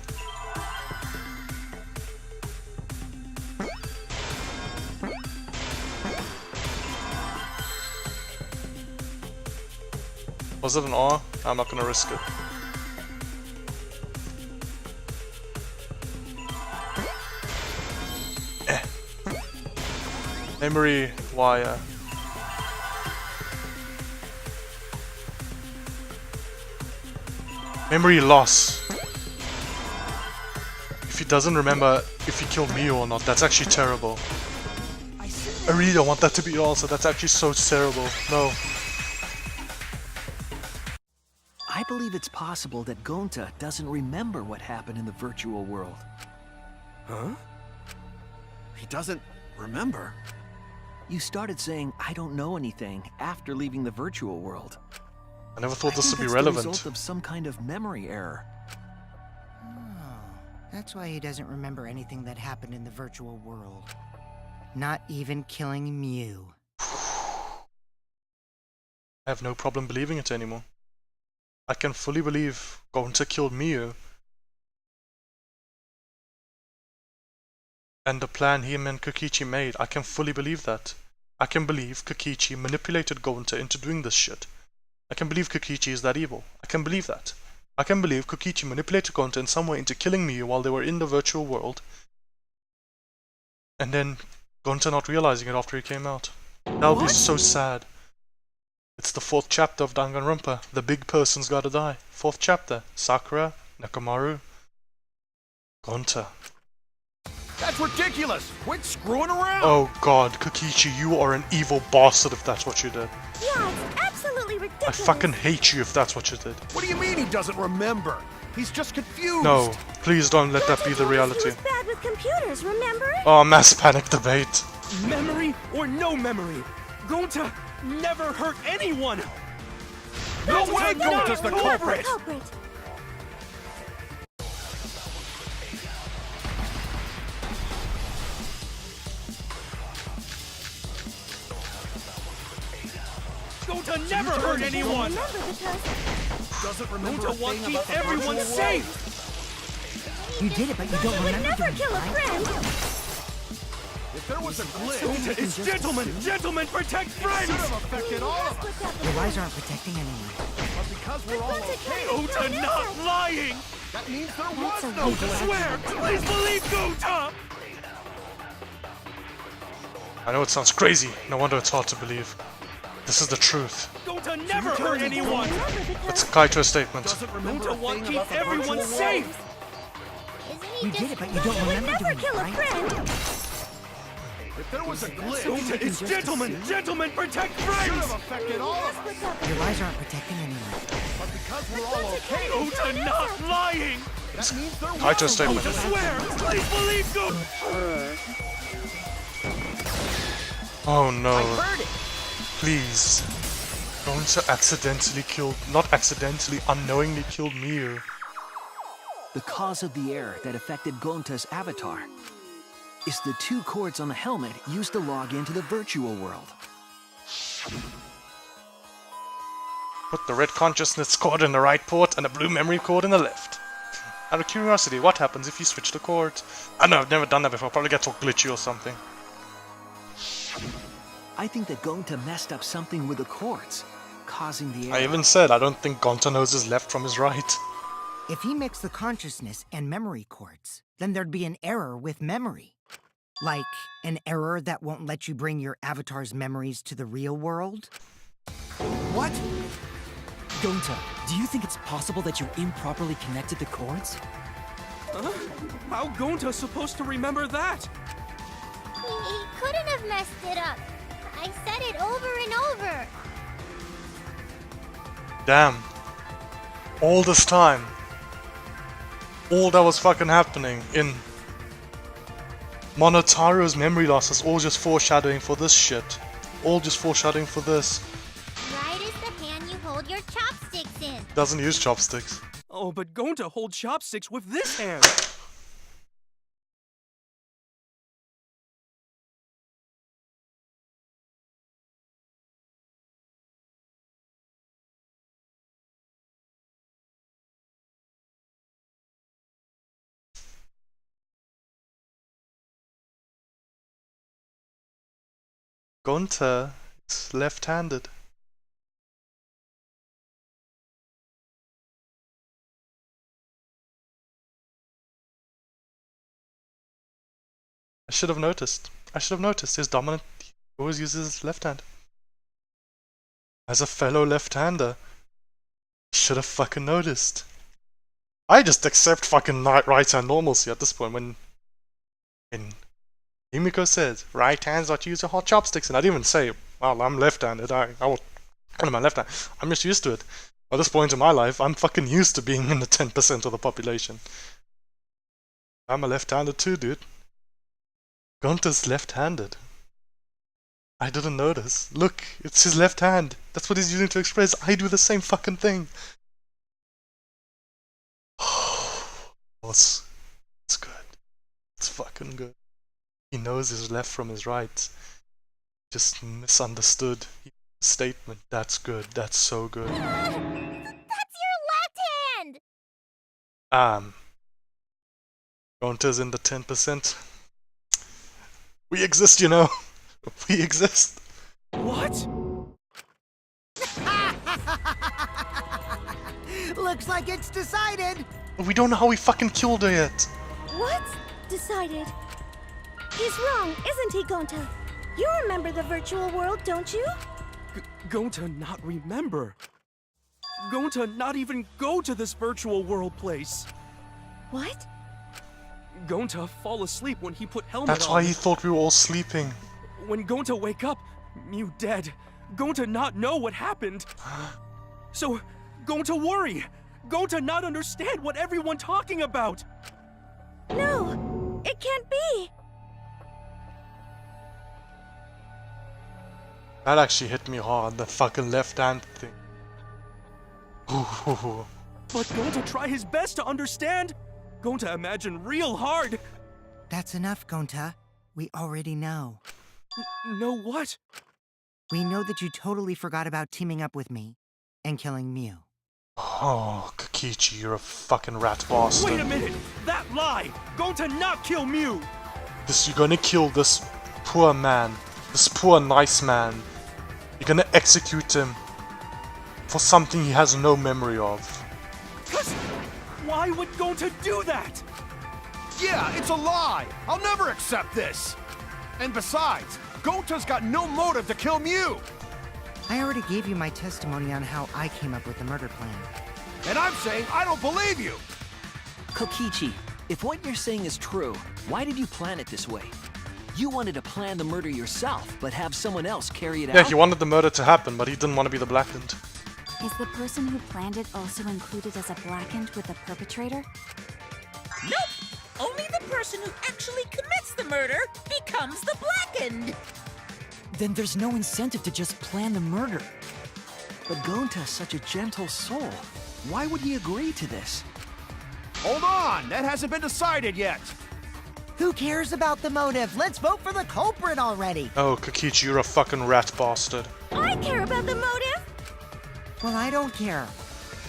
Was it an R? I'm not gonna risk it. Memory wire. Memory loss. If he doesn't remember if he killed Miu or not, that's actually terrible. I really don't want that to be also. That's actually so terrible. No. I believe it's possible that Gonta doesn't remember what happened in the virtual world. Huh? He doesn't remember? You started saying, I don't know anything, after leaving the virtual world. I never thought this would be The relevant. result of some kind of memory error. Oh, that's why he doesn't remember anything that happened in the virtual world. Not even killing Mew. I have no problem believing it anymore. I can fully believe Gonta killed Miu. And the plan him and Kokichi made, I can fully believe that. I can believe Kokichi manipulated Gonta into doing this shit. I can believe Kokichi is that evil. I can believe that. I can believe Kokichi manipulated Gonta in some way into killing Miu while they were in the virtual world. And then Gonta not realizing it after he came out. That would be so sad. It's the 4th chapter of Danganronpa. The big person's gotta die. 4th chapter. Sakura, Nekomaru, Gonta. That's ridiculous! Quit screwing around! Oh god, Kokichi, you are an evil bastard if that's what you did. Yeah, it's absolutely ridiculous. I fucking hate you if that's what you did. What do you mean he doesn't remember? He's just confused! No, please don't let that be the He reality. was bad with computers, remember? Oh, mass panic debate. Memory or no memory? Gonta never hurt anyone! No way Gonta's the culprit! Gonta never hurt anyone! Remember because Doesn't remember Gonta wants to keep everyone safe! You did it, but you don't you would remember never doing it, kill a right? friend. If there was a glitch, Gonta is gentlemen! Gentlemen protect it friends! should have affected all of us! Your lies aren't protecting anyone. But because we're all okay, Gonta not lying! that means there was no Gonta glitch! swear! Please believe Gonta! I know it sounds crazy. No wonder it's hard to believe. This is the truth. Gonta never hurt anyone! It's Kaito's statement. Doesn't remember Gonta a wants thing to about keep the everyone virtual safe! Isn't he You just did it, but you don't You would remember never doing kill it, a right? friend. world. If there was a glitch, Gonta is gentlemen! Gentlemen protect it should have friends! affected all of us! Your lies aren't protecting anyone. But because we're all okay, Gonta not lying! that means there was Kaito's no statement. Gonta swear! Please believe Gonta! Oh no. heard it! Please. Gonta accidentally killed, not accidentally, unknowingly killed Miu. The cause of the error that affected Gonta's avatar is the 2 cords on the helmet used to log into the virtual world. Put the red consciousness cord in the right port and the blue memory cord in the left. Out of curiosity, what happens if you switch the cords? I know, I've never done that before. Probably gets all glitchy or something. I think that Gonta messed up something with the cords, causing the error. I even said I don't think Gonta knows his left from his right. If he mixed the consciousness and memory cords, then there'd be an error with memory. Like an error that won't let you bring your avatar's memories to the real world? What? Gonta, do you think it's possible that you improperly connected the cords? Huh? How Gonta's supposed to remember that? He couldn't have messed it up. I said it over and over. Damn. All this time. All that was fucking happening in Monotaro's memory loss is all just foreshadowing for this shit. All just foreshadowing for this. Right is the hand you hold your chopsticks in. Doesn't use chopsticks. Oh, but Gonta holds chopsticks with this hand. Gonta is left-handed. I should have noticed. His dominant, he always uses his left hand. As a fellow left-hander, should have fucking noticed. I just accept fucking right-hand normalcy at this point when Himiko says, right hands are to use your hot chopsticks, and I didn't even say, well, I'm left-handed, I will put my left hand. I'm just used to it. At this point in my life, I'm fucking used to being in the 10% of the population. I'm a left-handed too, dude. Gonta's left-handed. I didn't notice. Look, it's his left hand. That's what he's using to express. I do the same fucking thing. It's good. It's fucking good. He knows his left from his right. Just misunderstood the statement. That's good. That's so good. That's your left hand! Gonta's in the 10%. We exist, you know. We exist. What? Looks like it's decided. We don't know how we fucking killed her yet. What? Decided. He's wrong, isn't he, Gonta? You remember the virtual world, don't you? Gonta not remember. Gonta not even go to this virtual world place. What? Gonta fall asleep when he put helmet That's on. why he thought we were all sleeping. When Gonta wake up, Mew dead. Gonta not know what happened. So, Gonta worry. Gonta not understand what everyone talking about. No, it can't be. That actually hit me hard, the fucking left hand thing. Ooh. But Gonta try his best to understand. Gonta imagine real hard. That's enough, Gonta. We already know. Know what? We know that you totally forgot about teaming up with me and killing Mew. Oh, Kokichi, you're a fucking rat bastard. Wait a minute! That lie! Gonta not kill Mew! You're gonna kill this poor man. This poor nice man. You're gonna execute him for something he has no memory of. Why would Gonta do that? Yeah, it's a lie! I'll never accept this! And besides, Gonta's got no motive to kill Mew! I already gave you my testimony on how I came up with the murder plan. And I'm saying I don't believe you! Kokichi, if what you're saying is true, why did you plan it this way? You wanted to plan the murder yourself, but have someone else carry it out? Yeah, he wanted the murder to happen, but he didn't want to be the blackened. Is the person who planned it also included as a blackened with the perpetrator? Nope! Only the person who actually commits the murder becomes the blackened! Then there's no incentive to just plan the murder. But Gonta's such a gentle soul. Why would he agree to this? Hold on! That hasn't been decided yet! Who cares about the motive? Let's vote for the culprit already. Oh, Kokichi, you're a fucking rat bastard. I care about the motive. Well, I don't care.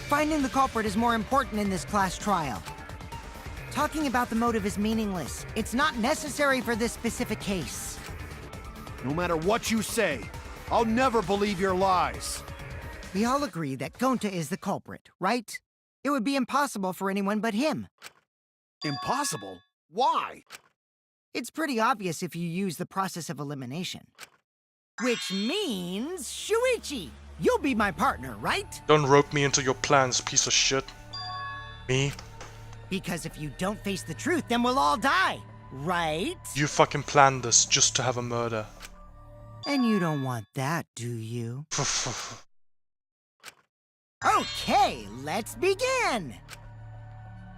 Finding the culprit is more important in this class trial. Talking about the motive is meaningless. It's not necessary for this specific case. No matter what you say, I'll never believe your lies. We all agree that Gonta is the culprit, right? It would be impossible for anyone but him. Impossible? Why? It's pretty obvious if you use the process of elimination. Which means, Shuichi, you'll be my partner, right? Don't rope me into your plans, piece of shit. Me? Because if you don't face the truth, then we'll all die, right? You fucking planned this just to have a murder. And you don't want that, do you? Okay, let's begin!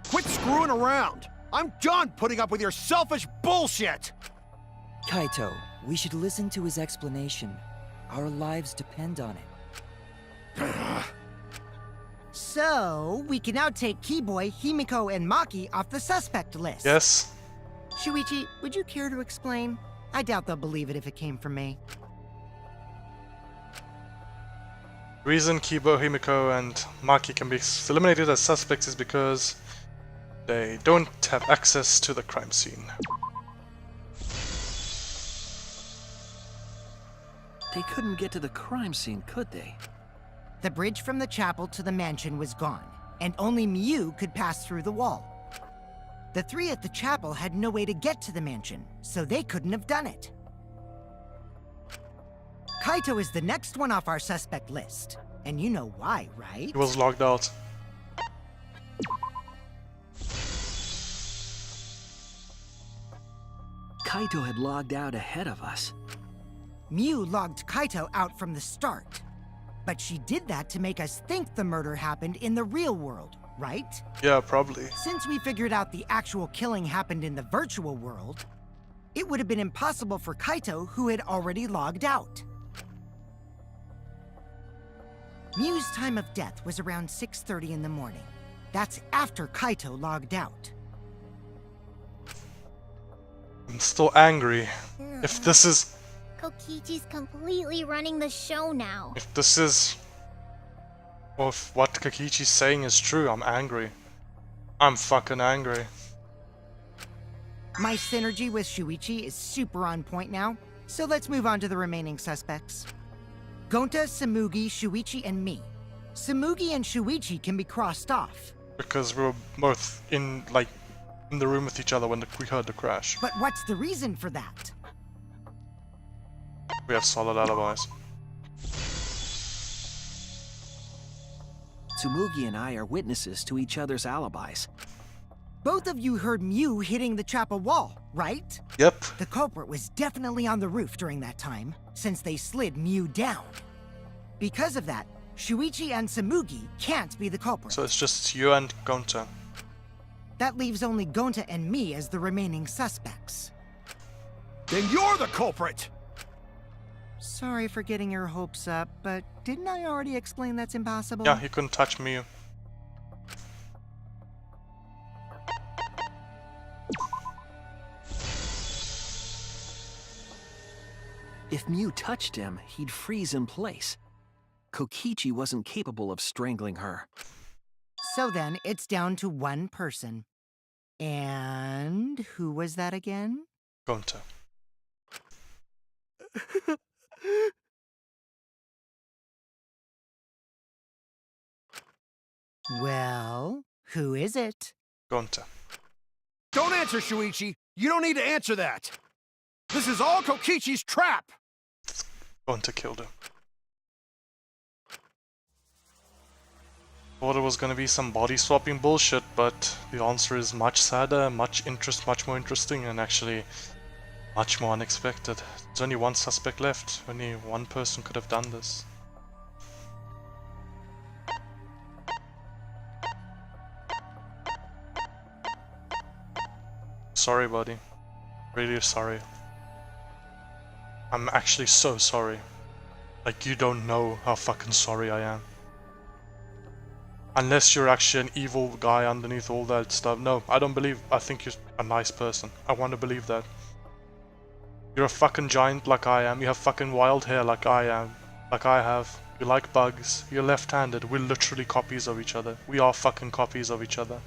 Quit screwing around! I'm done putting up with your selfish bullshit! Kaito, we should listen to his explanation. Our lives depend on it. So, we can now take Keyboy, Himiko, and Maki off the suspect list. Yes? Shuichi, would you care to explain? I doubt they'll believe it if it came from me. The reason Kibo, Himiko, and Maki can be eliminated as suspects is because they don't have access to the crime scene. They couldn't get to the crime scene, could they? The bridge from the chapel to the mansion was gone, and only Miu could pass through the wall. The three at the chapel had no way to get to the mansion, so they couldn't have done it. Kaito is the next one off our suspect list, and you know why, right? He was logged out. Kaito had logged out ahead of us. Miu logged Kaito out from the start. But she did that to make us think the murder happened in the real world, right? Yeah, probably. Since we figured out the actual killing happened in the virtual world, it would have been impossible for Kaito, who had already logged out. Miu's time of death was around 6:30 in the morning. That's after Kaito logged out. I'm still angry. If this is... Kokichi's completely running the show now. If this is... Or if what Kokichi's saying is true, I'm angry. I'm fucking angry. My synergy with Shuichi is super on point now, so let's move on to the remaining suspects. Gonta, Samugi, Shuichi, and me. Samugi and Shuichi can be crossed off. Because we were both in the room with each other when we heard the crash. But what's the reason for that? We have solid alibis. Tsumugi and I are witnesses to each other's alibis. Both of you heard Miu hitting the chapel wall, right? Yep. The culprit was definitely on the roof during that time, since they slid Miu down. Because of that, Shuichi and Samugi can't be the culprit. So it's just you and Gonta. That leaves only Gonta and me as the remaining suspects. Then you're the culprit! Sorry for getting your hopes up, but didn't I already explain that's impossible? Yeah, he couldn't touch me. If Miu touched him, he'd freeze in place. Kokichi wasn't capable of strangling her. So then, it's down to one person. And who was that again? Gonta. Well, who is it? Gonta. Don't answer, Shuichi! You don't need to answer that! This is all Kokichi's trap! Gonta killed him. Thought it was gonna be some body swapping bullshit, but the answer is much sadder, much more interesting, and actually much more unexpected. There's only one suspect left. Only one person could have done this. Sorry, buddy. Really sorry. I'm actually so sorry. Like, you don't know how fucking sorry I am. Unless you're actually an evil guy underneath all that stuff. No, I don't believe. I think you're a nice person. I want to believe that. You're a fucking giant like I am. You have fucking wild hair like I am. like I have. You like bugs, you're left-handed, we're literally copies of each other. We are fucking copies of each other.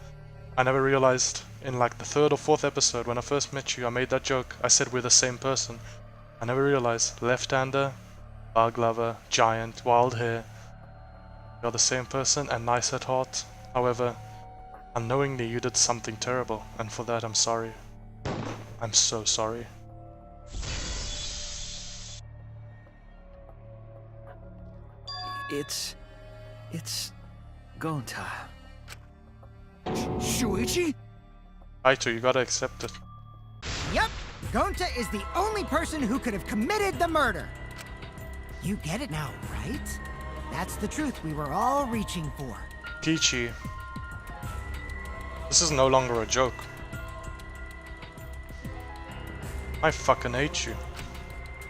I never realized in like the 3rd or 4th episode when I first met you, I made that joke. I said we're the same person. I never realized left-hander, bug lover, giant, wild hair. You're the same person and nice at heart. However, unknowingly you did something terrible, and for that I'm sorry. I'm so sorry. It's Gonta. Shuichi? Kaito, you gotta accept it. Yep, Gonta is the only person who could have committed the murder. You get it now, right? That's the truth we were all reaching for. Kokichi, this is no longer a joke. I fucking hate you.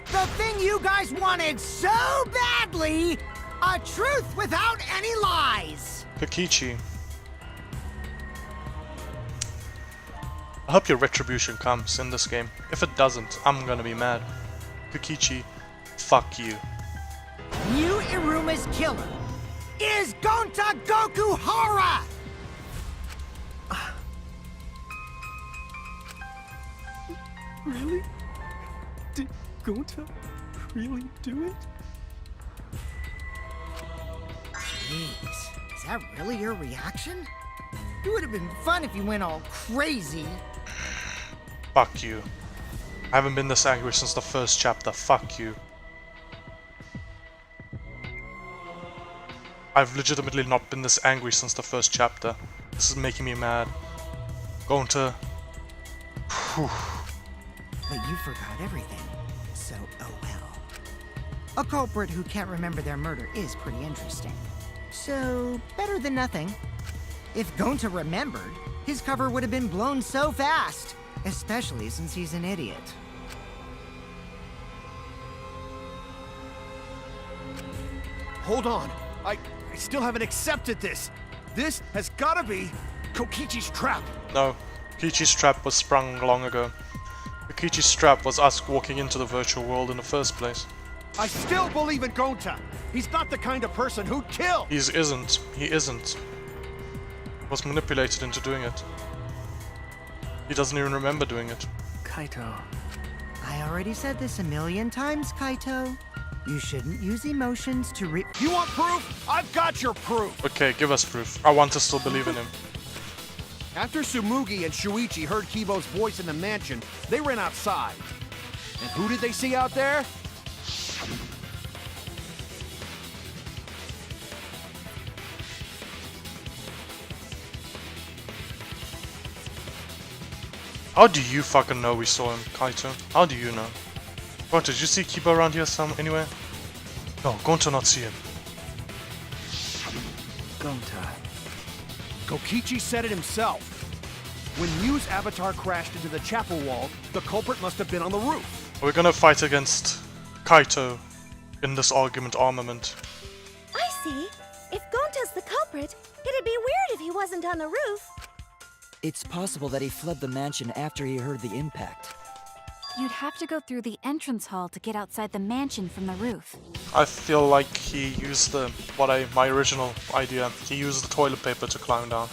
The thing you guys wanted so badly! A truth without any lies! Kokichi, I hope your retribution comes in this game. If it doesn't, I'm gonna be mad. Kokichi, fuck you. Yu Iruma's killer is Gonta Gokuhara! Really? Did Gonta really do it? Jeez, is that really your reaction? It would have been fun if you went all crazy. Fuck you. I haven't been this angry since the first chapter. Fuck you. I've legitimately not been this angry since the first chapter. This is making me mad. Going to... Whew. But you forgot everything, so oh well. A culprit who can't remember their murder is pretty interesting. So, better than nothing. If Gonta remembered, his cover would have been blown so fast. Especially since he's an idiot. Hold on. I still haven't accepted this. This has gotta be Kokichi's trap. No, Kokichi's trap was sprung long ago. Kokichi's trap was us walking into the virtual world in the first place. I still believe in Gonta. He's not the kind of person who'd kill. He isn't. He isn't. Was manipulated into doing it. He doesn't even remember doing it. Kaito. I already said this a million times, Kaito. You shouldn't use emotions to You want proof? I've got your proof. Okay, give us proof. I want to still believe in him. After Tsumugi and Shuichi heard Kibo's voice in the mansion, they ran outside. And who did they see out there? How do you fucking know we saw him, Kaito? How do you know? Gonta, did you see Kiba around here anywhere? No, Gonta not see him. Gonta. Kokichi said it himself. When Miu's avatar crashed into the chapel wall, the culprit must have been on the roof. We're gonna fight against Kaito in this argument armament. I see. If Gonta's the culprit, it'd be weird if he wasn't on the roof. It's possible that he fled the mansion after he heard the impact. You'd have to go through the entrance hall to get outside the mansion from the roof. I feel like he used my original idea. He used the toilet paper to climb down.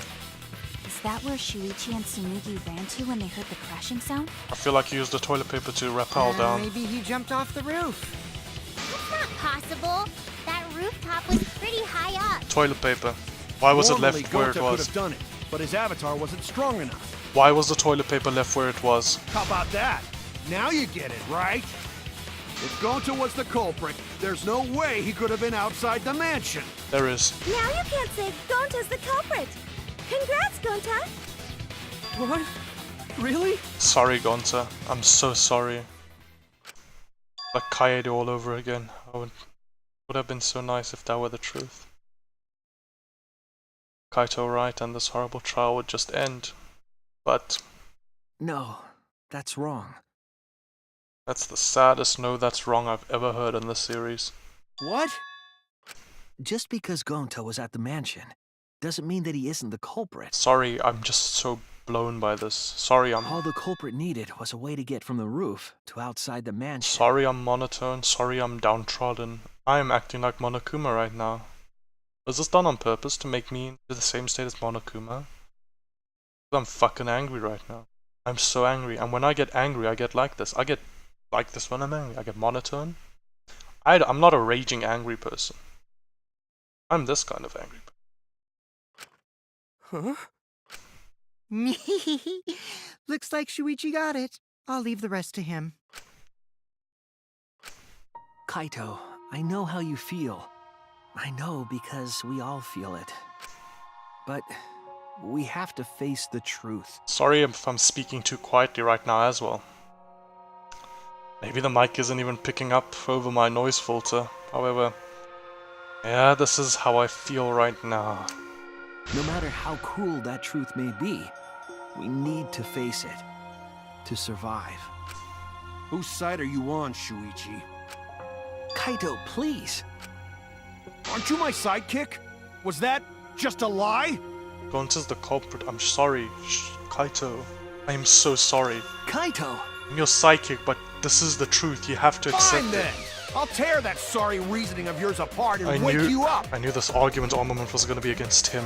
Is that where Shuichi and Tsumugi ran to when they heard the crashing sound? I feel like he used the toilet paper to rappel down. Maybe he jumped off the roof. That's not possible. That rooftop was pretty high up. Toilet paper. Why was it Normally, left where it Gonta could was? have done it, but his avatar wasn't strong enough. Why was the toilet paper left where it was? How about that? Now you get it, right? If Gonta was the culprit, there's no way he could have been outside the mansion. There is. Now you can't say Gonta's the culprit. Congrats, Gonta. What? Really? Sorry, Gonta. I'm so sorry. Like Kaede all over again. Would have been so nice if that were the truth. Kaito right, and this horrible trial would just end. But No, that's wrong. that's the saddest no that's wrong I've ever heard in this series. What? Just because Gonta was at the mansion doesn't mean that he isn't the culprit. Sorry, I'm just so blown by this. Sorry, All the culprit needed was a way to get from the roof to outside the mansion. sorry I'm monotone, sorry I'm downtrodden. I'm acting like Monokuma right now. Was this done on purpose to make me into the same state as Monokuma? I'm fucking angry right now. I'm so angry, and when I get angry I get like this. I get like this when I'm angry. I get monotone. I'm not a raging angry person. I'm this kind of angry person. Huh? Looks like Shuichi got it. I'll leave the rest to him. Kaito, I know how you feel. I know because we all feel it. But we have to face the truth. Sorry if I'm speaking too quietly right now as well. Maybe the mic isn't even picking up over my noise filter. However, yeah, this is how I feel right now. No matter how cruel that truth may be, we need to face it. To survive. Whose side are you on, Shuichi? Kaito, please! Aren't you my sidekick? Was that just a lie? Gonta's the culprit. I'm sorry, Kaito. I am so sorry. Kaito! I'm your psychic, but this is the truth. You have to accept Fine then! it. I'll tear that sorry reasoning of yours apart and I wake you up! knew this argument armament was gonna be against him.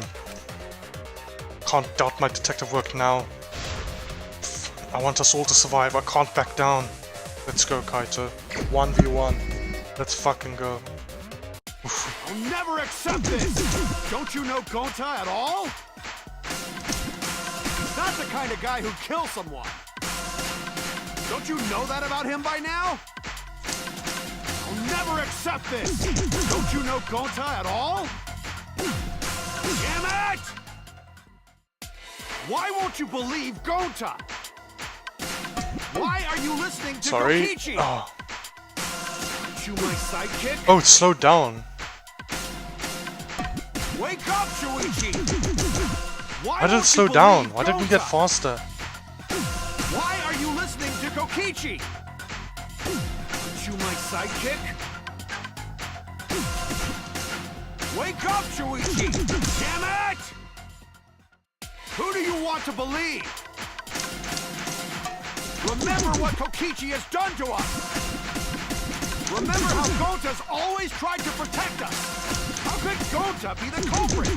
Can't doubt my detective work now. I want us all to survive. I can't back down. Let's go, Kaito. 1v1. Let's fucking go. I'll never accept this! Don't you know Gonta at all? He's not the kind of guy who kills someone. Don't you know that about him by now? I'll never accept this! Don't you know Gonta at all? Damn it! Why won't you believe Gonta? Why are you listening to Kokichi? Oh. Aren't you my sidekick? Oh, it slowed down. Wake up, Shuichi! Why did it slow down? Why didn't we get faster? Why are you listening to Kokichi? Aren't you my sidekick? Wake up, Shuichi! Damn it! Who do you want to believe? Remember what Kokichi has done to us! Remember how Gonta's always tried to protect us! How could Gonta be the culprit?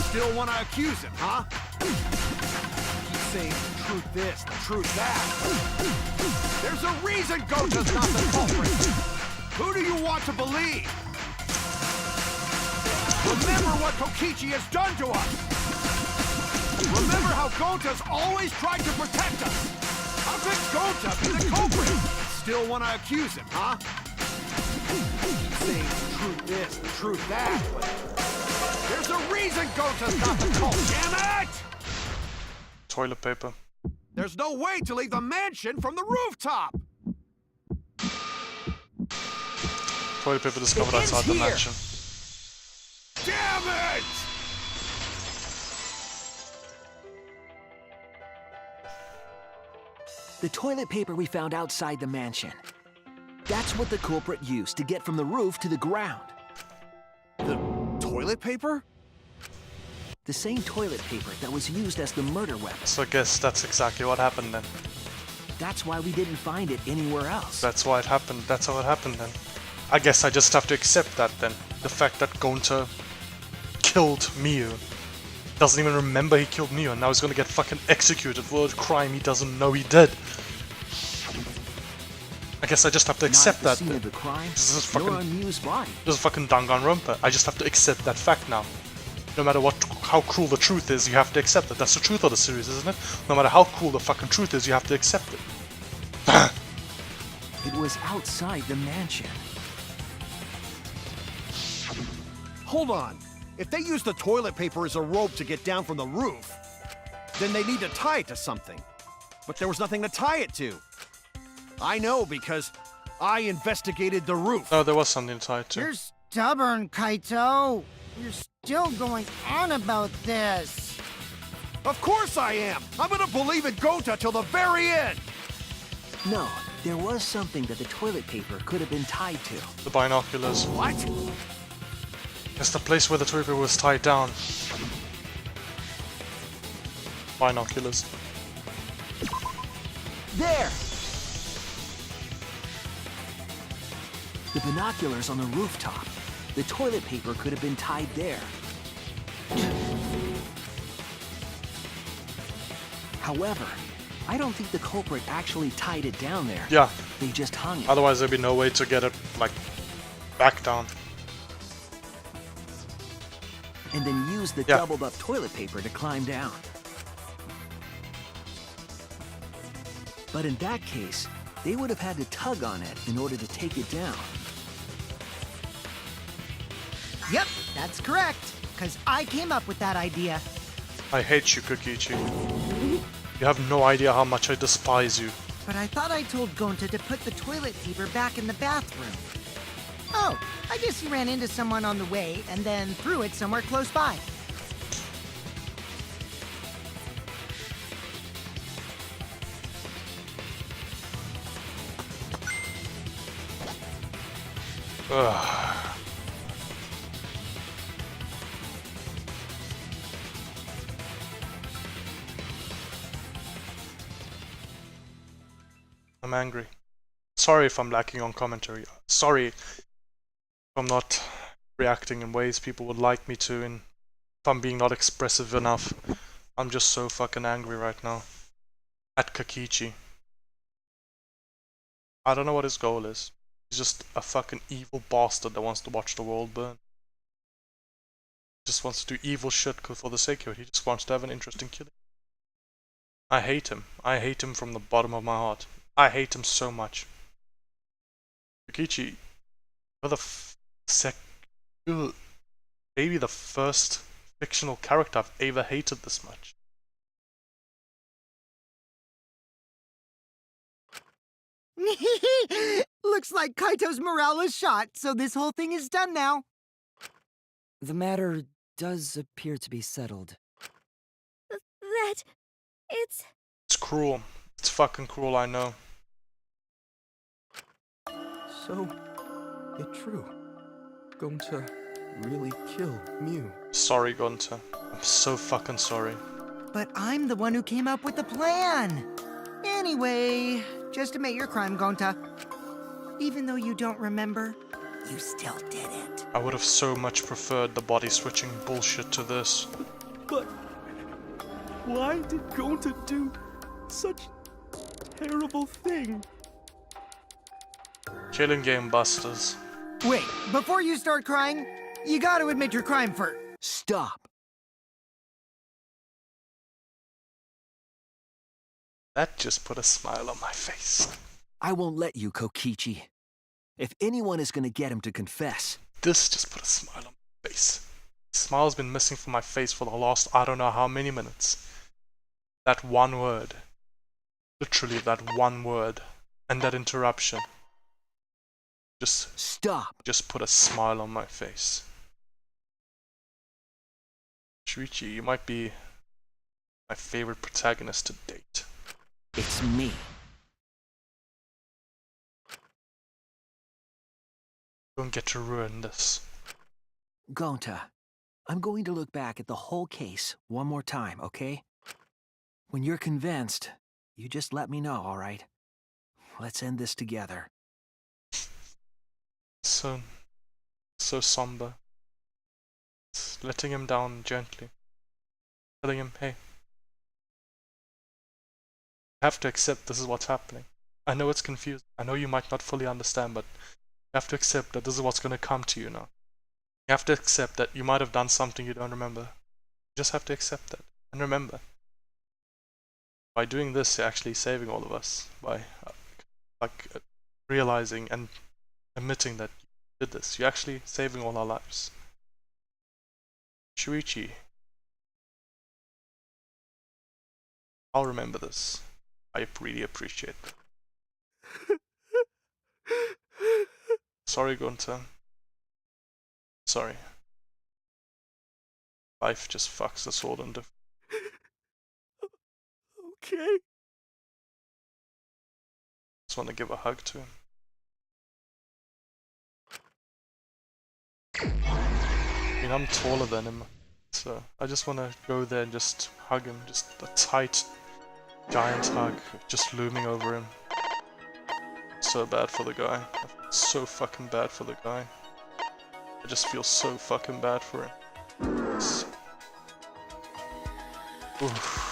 Still want to accuse him, huh? Keep saying the truth this, the truth that. There's a reason Gonta's not the culprit! Who do you want to believe? Remember what Kokichi has done to us! Remember how Gonta's always tried to protect us! How could Gonta be the culprit? Still want to accuse him, huh? Keep saying the truth this, the truth that. There's a reason Gonta's not the culprit. Damn it! Toilet paper. There's no way to leave the mansion from the rooftop! Toilet paper discovered It ends outside the here. mansion. Damn it! The toilet paper we found outside the mansion. That's what the culprit used to get from the roof to the ground. The toilet paper? The same toilet paper that was used as the murder weapon. So I guess that's exactly what happened then. That's why we didn't find it anywhere else. That's why it happened. That's how it happened then. I guess I just have to accept that then. The fact that Gonta killed Miyu. Doesn't even remember he killed Miyu, and now he's gonna get fucking executed for a crime he doesn't know he did. I guess I just have to accept Not that at the scene then. of the crime. This is You're fucking on Miu's body. This is fucking Danganronpa. I just have to accept that fact now. No matter how cruel the truth is, you have to accept it. That's the truth of the series, isn't it? No matter how cool the fucking truth is, you have to accept it. It was outside the mansion. Hold on. If they use the toilet paper as a rope to get down from the roof, then they need to tie it to something. But there was nothing to tie it to. I know because I investigated the roof. No, there was something tied to. You're stubborn, Kaito. You're still going on about this. Of course I am. I'm gonna believe in Gonta till the very end. No, there was something that the toilet paper could have been tied to. The binoculars. What? It's the place where the toilet paper was tied down. Binoculars. There! The binoculars on the rooftop. The toilet paper could have been tied there. However, I don't think the culprit actually tied it down there. Yeah. They just hung it. Otherwise, there'd be no way to get it, like, back down. And then used the doubled up toilet paper to climb down. But in that case, they would have had to tug on it in order to take it down. Yep, that's correct. Because I came up with that idea. I hate you, Kokichi. You have no idea how much I despise you. But I thought I told Gonta to put the toilet paper back in the bathroom. Oh, I guess he ran into someone on the way and then threw it somewhere close by. Ugh. I'm angry. Sorry if I'm lacking on commentary. Sorry if I'm not reacting in ways people would like me to, and if I'm being not expressive enough. I'm just so fucking angry right now. At Kokichi. I don't know what his goal is. He's just a fucking evil bastard that wants to watch the world burn. He just wants to do evil shit for the sake of it. He just wants to have an interesting killing. I hate him. I hate him from the bottom of my heart. I hate him so much. Kokichi, you're maybe the first fictional character I've ever hated this much. Looks like Kaito's morale is shot, so this whole thing is done now. The matter does appear to be settled. That... it's... It's cruel. It's fucking cruel, I know. So, it's true. Gonta really kill Mew. Sorry, Gonta. I'm so fucking sorry. But I'm the one who came up with the plan. Anyway, just admit your crime, Gonta. Even though you don't remember, you still did it. I would have so much preferred the body switching bullshit to this. But why did Gonta do such a terrible thing? Killing game busters. Wait, before you start crying, you gotta admit your crime first. Stop. That just put a smile on my face. I won't let you, Kokichi. If anyone is gonna get him to confess... This just put a smile on my face. The smile's been missing from my face for the last I don't know how many minutes. That one word. Literally that one word. And that interruption. Just... Stop! Just put a smile on my face. Shuichi, you might be my favorite protagonist to date. It's me. Don't get to ruin this. Gonta, I'm going to look back at the whole case one more time, okay? When you're convinced, you just let me know, alright? Let's end this together. So somber. It's letting him down gently. Telling him, hey. You have to accept this is what's happening. I know it's confusing. I know you might not fully understand, but you have to accept that this is what's going to come to you now. You have to accept that you might have done something you don't remember. You just have to accept that. And remember, by doing this, you're actually saving all of us. By realizing and admitting that you did this. You're actually saving all our lives. Shuichi, I'll remember this. I really appreciate it. Sorry, Gonta. Sorry. Life just fucks us all into. Okay. Just want to give a hug to him. I mean, I'm taller than him, so I just want to go there and just hug him, just a tight giant hug just looming over him. So bad for the guy. I feel so fucking bad for the guy. I just feel so fucking bad for him. Oof.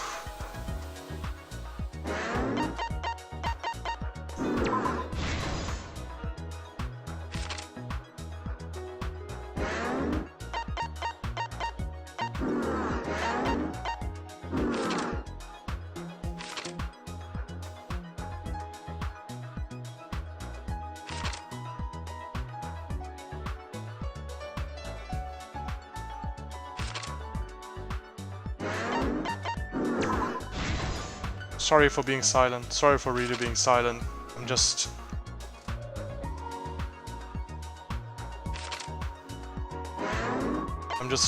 Sorry for being silent. Sorry for really being silent. I'm just...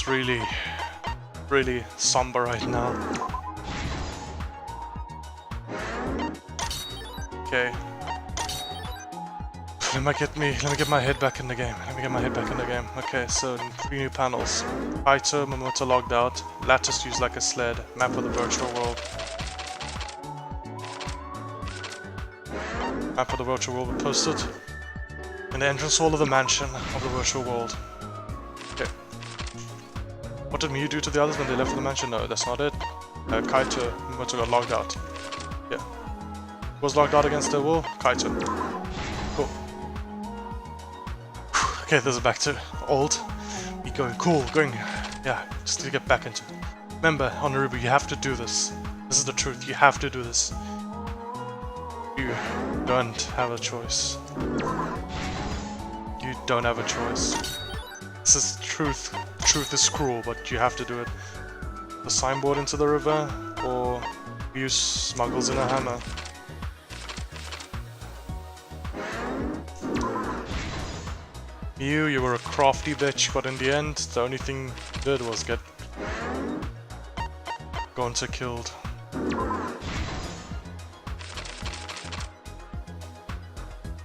really, really somber right now. Okay. Let me get my head back in the game. Okay, so 3 new panels. Kaito, Momoto logged out. Lattice used like a sled. Map of the virtual world. Map of the virtual world was posted in the entrance hall of the mansion of the virtual world. Okay. What did Miu do to the others when they left for the mansion? No, that's not it. Kaito, Momoto got logged out. Yeah. Who was logged out against the wall? Kaito. Cool. Okay, this is back to old. We going cool, yeah, just to get back into it. Remember, Honorubu, you have to do this. This is the truth, you have to do this. You don't have a choice. You don't have a choice. This is truth. Truth is cruel, but you have to do it. The signboard into the river, or use smuggles in a hammer. You were a crafty bitch, but in the end, the only thing you did was get Gonta killed.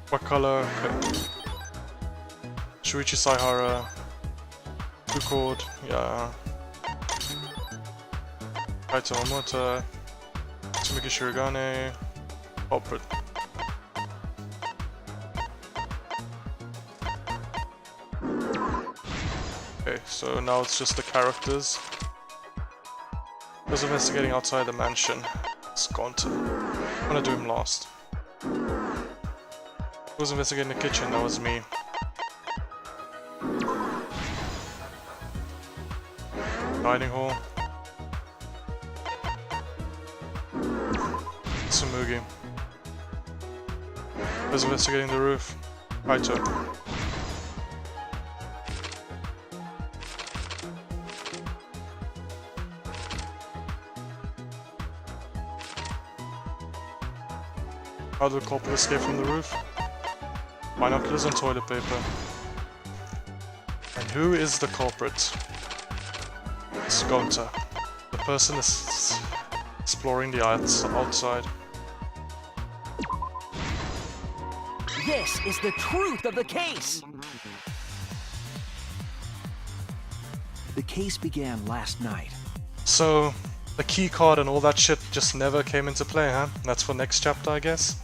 What color? Okay. Shuichi Saihara. Blue cord, yeah. Kaito Momota. Tsumiki Shirogane. Culprit. Okay, so now it's just the characters. Who's investigating outside the mansion? It's Gonta. I'm gonna do him last. Who was investigating the kitchen? That was me. Dining hall. Tsumugi. Who's investigating the roof? Kaito. How did the culprit escape from the roof? Binoculars and toilet paper. And who is the culprit? It's Gonta. The person is exploring the outside. This is the truth of the case! The case began last night. So, the key card and all that shit just never came into play, huh? That's for next chapter, I guess?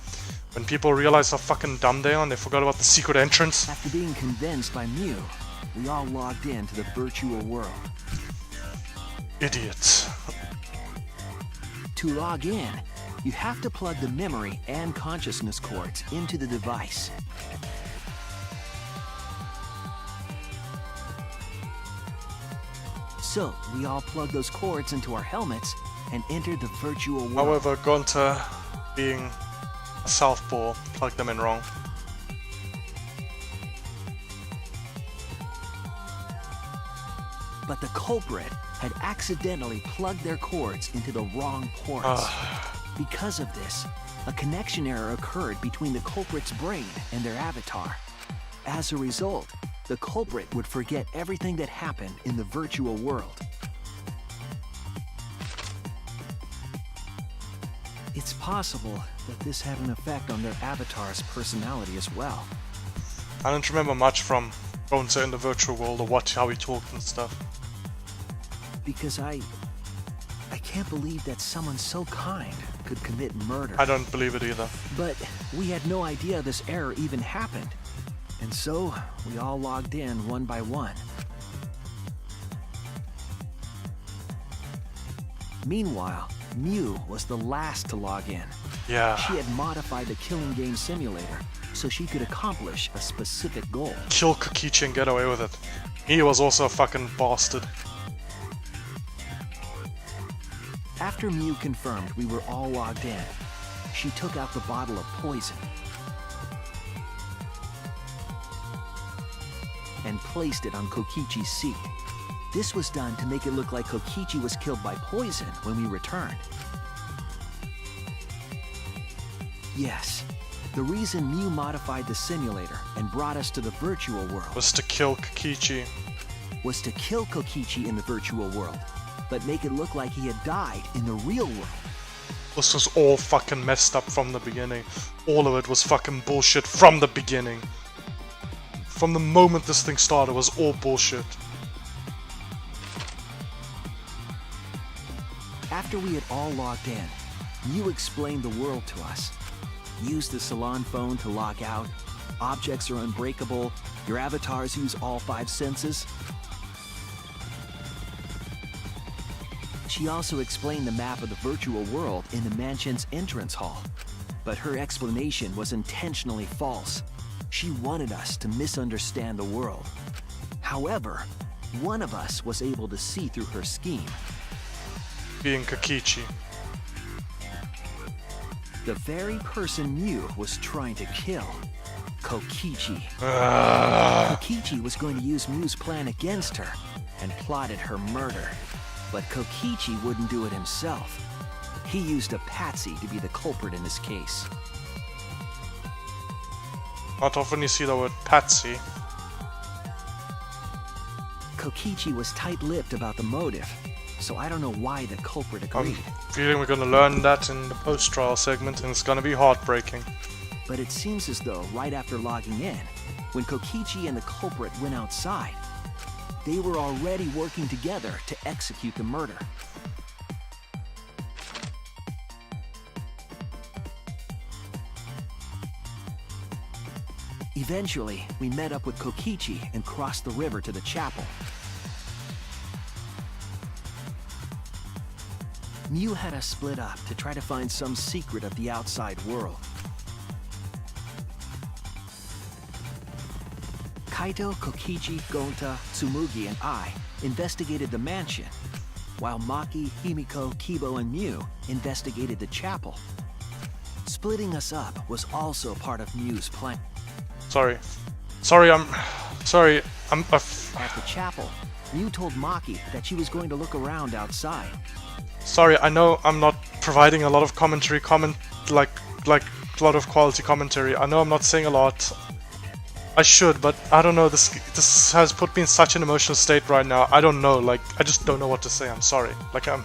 When people realize how fucking dumb they are and they forgot about the secret entrance? After being convinced by Miu, we all logged into the virtual world. Idiots. To log in, you have to plug the memory and consciousness cords into the device. So, we all plug those cords into our helmets and enter the virtual world. However, Gonta, being a Southpaw, plugged them in wrong. But the culprit had accidentally plugged their cords into the wrong ports. Because of this, a connection error occurred between the culprit's brain and their avatar. As a result, the culprit would forget everything that happened in the virtual world. It's possible that this had an effect on their avatar's personality as well. I don't remember much from Gonta in the virtual world or how he talked and stuff. Because I can't believe that someone so kind could commit murder. I don't believe it either. But we had no idea this error even happened. And so, we all logged in one by one. Meanwhile, Mew was the last to log in. Yeah. She had modified the killing game simulator so she could accomplish a specific goal. Kill Kokichi and get away with it. He was also a fucking bastard. After Mew confirmed we were all logged in, she took out the bottle of poison and placed it on Kokichi's seat. This was done to make it look like Kokichi was killed by poison when we returned. Yes, the reason Mew modified the simulator and brought us to the virtual world Was to kill Kokichi. was to kill Kokichi in the virtual world, but make it look like he had died in the real world. This was all fucking messed up from the beginning. All of it was fucking bullshit from the beginning. From the moment this thing started, it was all bullshit. After we had all logged in, Mew explained the world to us. Use the salon phone to log out. Objects are unbreakable. Your avatars use all 5 senses. She also explained the map of the virtual world in the mansion's entrance hall. But her explanation was intentionally false. She wanted us to misunderstand the world. However, one of us was able to see through her scheme. Being Kokichi. The very person Mew was trying to kill. Kokichi. Kokichi was going to use Mew's plan against her and plotted her murder. But Kokichi wouldn't do it himself. He used a patsy to be the culprit in this case. Not often you see the word patsy. Kokichi was tight-lipped about the motive, so I don't know why the culprit agreed. I'm feeling we're gonna learn that in the post-trial segment, and it's gonna be heartbreaking. But it seems as though right after logging in, when Kokichi and the culprit went outside, they were already working together to execute the murder. Eventually, we met up with Kokichi and crossed the river to the chapel. Mew had us split up to try to find some secret of the outside world. Kaito, Kokichi, Gonta, Tsumugi, and I investigated the mansion, while Maki, Himiko, Kibo, and Mew investigated the chapel. Splitting us up was also part of Mew's plan. Sorry, I'm At the chapel, Mew told Maki that she was going to look around outside. sorry, I know I'm not providing a lot of commentary, like a lot of quality commentary. I know I'm not saying a lot. I should, but I don't know, this has put me in such an emotional state right now. I don't know, like, I just don't know what to say. I'm sorry. Like, I'm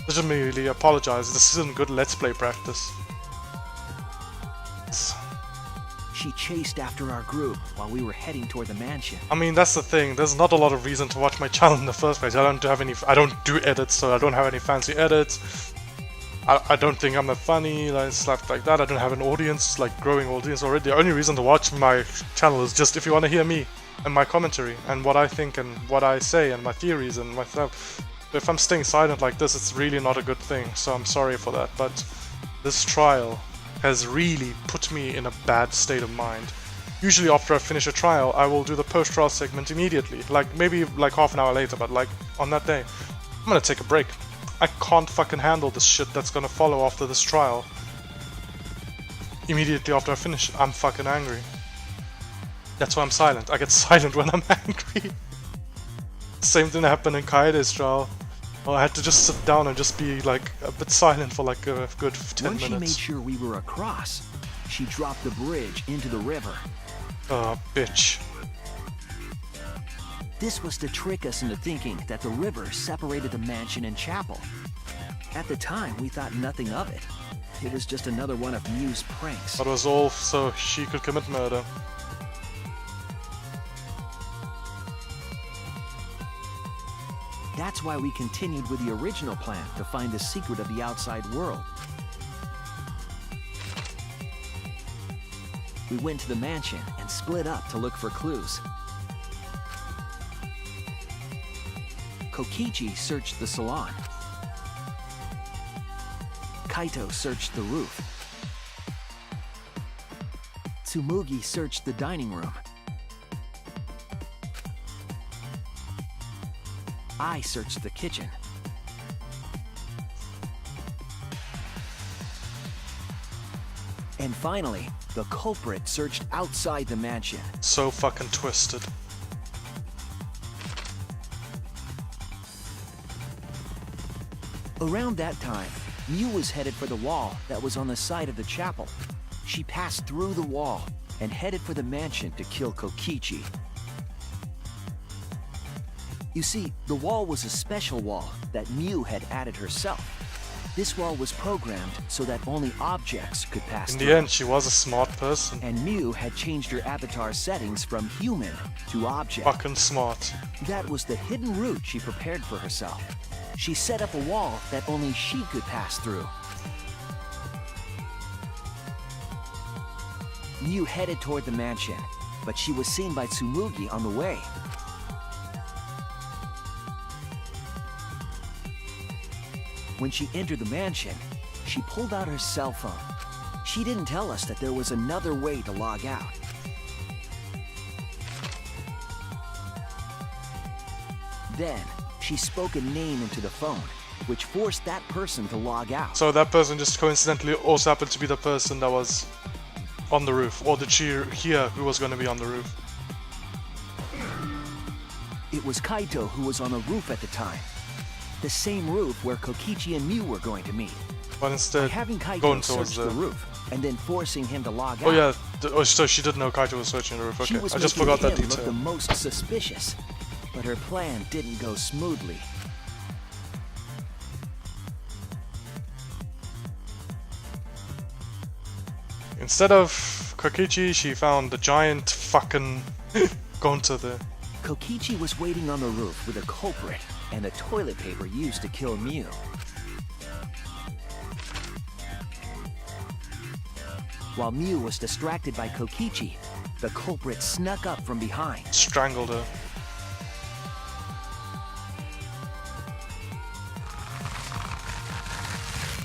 legitimately apologize. This isn't good Let's Play practice. She chased after our group while we were heading toward the mansion. I mean, that's the thing. There's not a lot of reason to watch my channel in the first place. I don't do edits, so I don't have any fancy edits. I don't think I'm that funny, like stuff like that. I don't have an audience, like growing audience already. The only reason to watch my channel is just if you want to hear me and my commentary and what I think and what I say and my theories and my stuff. If I'm staying silent like this, it's really not a good thing. So I'm sorry for that. But this trial has really put me in a bad state of mind. Usually after I finish a trial, I will do the post-trial segment immediately. Like, maybe like half an hour later, but like on that day. I'm gonna take a break. I can't fucking handle this shit that's gonna follow after this trial. Immediately after I finish it, I'm fucking angry. That's why I'm silent. I get silent when I'm angry. Same thing happened in Kaede's trial. Well, I had to just sit down and just be like a bit silent for like a good 10 Once minutes. she made sure we were across, she dropped the bridge into the river. Oh, bitch. This was to trick us into thinking that the river separated the mansion and chapel. At the time, we thought nothing of it. It was just another one of Mew's pranks. That was all so she could commit murder. That's why we continued with the original plan to find the secret of the outside world. we went to the mansion and split up to look for clues. Kokichi searched the salon. Kaito searched the roof. Tsumugi searched the dining room. I searched the kitchen. And finally, the culprit searched outside the mansion. So fucking twisted. Around that time, Mew was headed for the wall that was on the side of the chapel. She passed through the wall and headed for the mansion to kill Kokichi. You see, the wall was a special wall that Mew had added herself. This wall was programmed so that only objects could pass In through. the end, she was a smart person. And Mew had changed her avatar settings from human to object. Fucking smart. That was the hidden route she prepared for herself. She set up a wall that only she could pass through. Mew headed toward the mansion, but she was seen by Tsumugi on the way. When she entered the mansion, she pulled out her cell phone. She didn't tell us that there was another way to log out. Then, she spoke a name into the phone, which forced that person to log out. So that person just coincidentally also happened to be the person that was on the roof, or did she hear who was going to be on the roof? It was Kaito who was on the roof at the time. The same roof where Kokichi and Mew were going to meet. But By instead, having Kaito going towards search the roof and then forcing him to log Oh out. yeah, so she did know Kaito was searching the roof. She Okay, was I just making forgot that him look detail. the most suspicious, but her plan didn't go smoothly. Instead of Kokichi, she found the giant fucking Gonta there. Kokichi was waiting on the roof with a culprit and the toilet paper used to kill Mew. While Mew was distracted by Kokichi, the culprit snuck up from behind. Strangled her.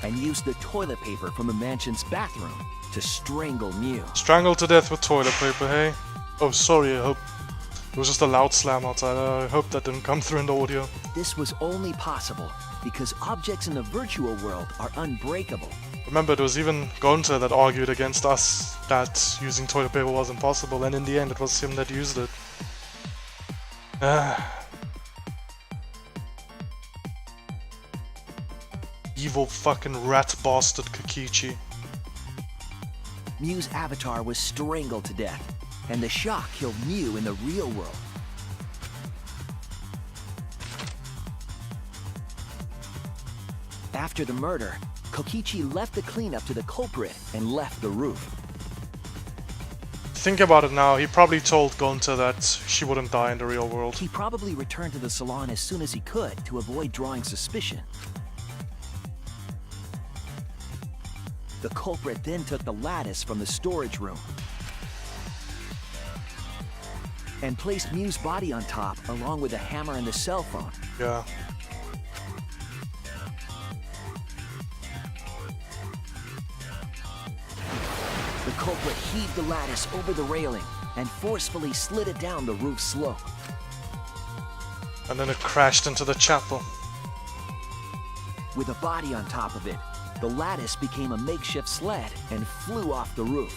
And used the toilet paper from the mansion's bathroom to strangle Mew. Strangled to death with toilet paper, hey? Oh, sorry, I hope... It was just a loud slam outside. I hope that didn't come through in the audio. This was only possible because objects in the virtual world are unbreakable. Remember, there was even Gonta that argued against us that using toilet paper was impossible, and in the end it was him that used it. Evil fucking rat bastard Kokichi. Mew's avatar was strangled to death, and the shock killed Mew in the real world. After the murder, Kokichi left the cleanup to the culprit and left the roof. Think about it now, he probably told Gonta that she wouldn't die in the real world. He probably returned to the salon as soon as he could to avoid drawing suspicion. The culprit then took the lattice from the storage room and placed Mew's body on top along with the hammer and the cell phone. Yeah. The culprit heaved the lattice over the railing and forcefully slid it down the roof slope. And then it crashed into the chapel. With a body on top of it, the lattice became a makeshift sled and flew off the roof.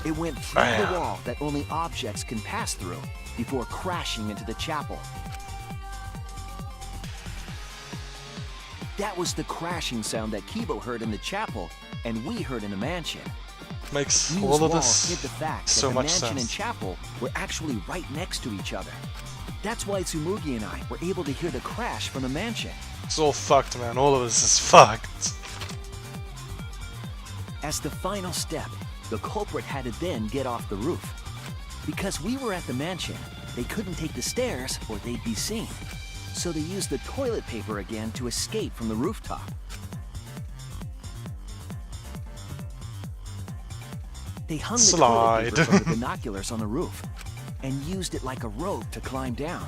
It went through the wall that only objects can pass through before crashing into the chapel. That was the crashing sound that Kibo heard in the chapel and we heard in the mansion. Makes Mew's all of wall this hid the fact so that the much mansion and sense. chapel were actually right next to each other. That's why Tsumugi and I were able to hear the crash from the mansion. It's all fucked, man. All of this is fucked. As the final step, the culprit had to then get off the roof. Because we were at the mansion, they couldn't take the stairs or they'd be seen. so they used the toilet paper again to escape from the rooftop. They hung the toilet paper from the binoculars on the roof and used it like a rope to climb down.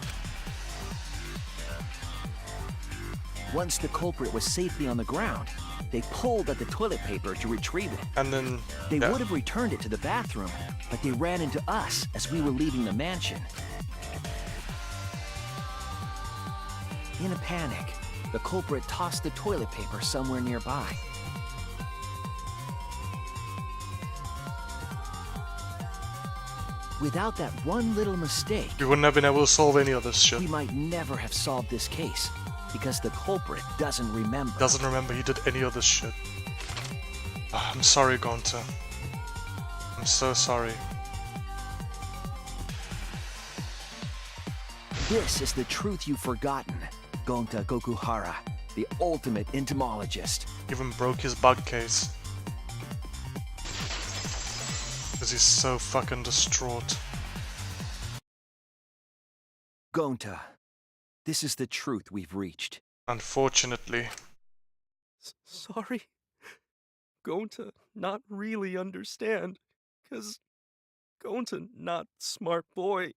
Once the culprit was safely on the ground, they pulled at the toilet paper to retrieve it. And then They would have returned it to the bathroom, but they ran into us as we were leaving the mansion. In a panic, the culprit tossed the toilet paper somewhere nearby. Without that one little mistake, we wouldn't have been able to solve any of this shit. we might never have solved this case, because the culprit doesn't remember. Doesn't remember he did any of this shit. I'm sorry, Gonta. I'm so sorry. This is the truth you've forgotten, Gonta Gokuhara, the ultimate entomologist. Even broke his bug case. Because he's so fucking distraught. Gonta, this is the truth we've reached. Unfortunately. Sorry. Going to not really understand, 'cause going to not smart boy.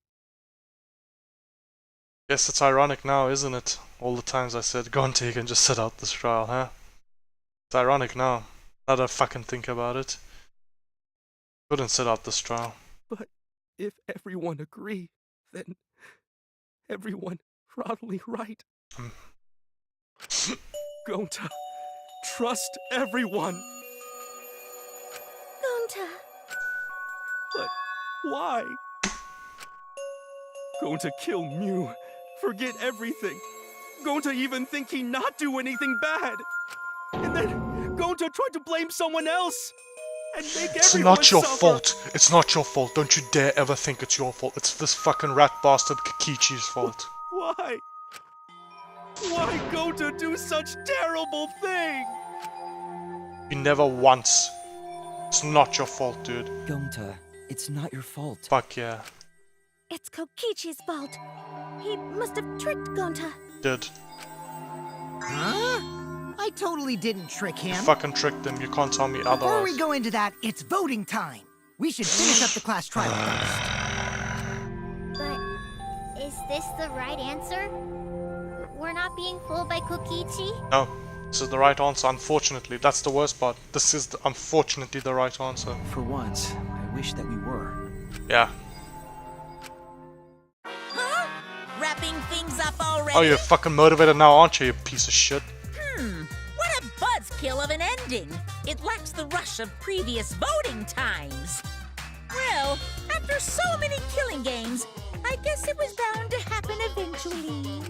Yes, it's ironic now, isn't it? All the times I said, Gonta, you can just sit out this trial, huh? It's ironic now. Now that I fucking think about it. Couldn't sit out this trial. But if everyone agree, then everyone probably right. Going to trust everyone. Gonta. But why? Going to kill Mew, forget everything. Going to even think he not do anything bad. And then going to try to blame someone else. And make It's everyone not your suffer. fault. It's not your fault. Don't you dare ever think it's your fault. It's this fucking rat bastard Kokichi's fault. Why? Why go to do such terrible thing? You never once. It's not your fault, dude. Gonta, it's not your fault. Fuck yeah. It's Kokichi's fault. He must have tricked Gonta. Did. Huh? I totally didn't trick him. You fucking tricked him. You can't tell me Before otherwise. we go into that, it's voting time. We should finish up the class trial first. But is this the right answer? We're not being fooled by Kokichi? No. This is the right answer, unfortunately. That's the worst part. This is unfortunately the right answer. For once, I wish that we were. Yeah. Huh? Wrapping things up already? Oh, you're fucking motivated now, aren't you, you piece of shit? What a buzzkill of an ending! It lacks the rush of previous voting times. Well, after so many killing games, I guess it was bound to happen eventually.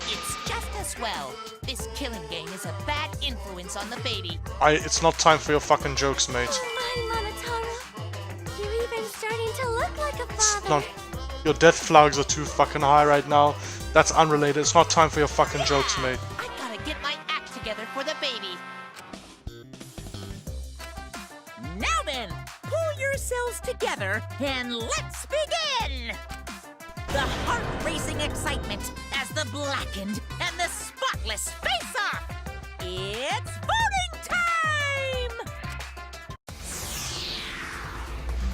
It's just as well. This killing game is a bad influence on the baby. It's not time for your fucking jokes, mate. Oh my, Monotaro. You're even starting to look like a It's father. not. Your death flags are too fucking high right now. That's unrelated. It's not time for your fucking jokes, mate. I gotta get my act together for the baby. Now then, pull yourselves together and let's begin! The heart-racing excitement as the blackened and the spotless face off! It's voting time!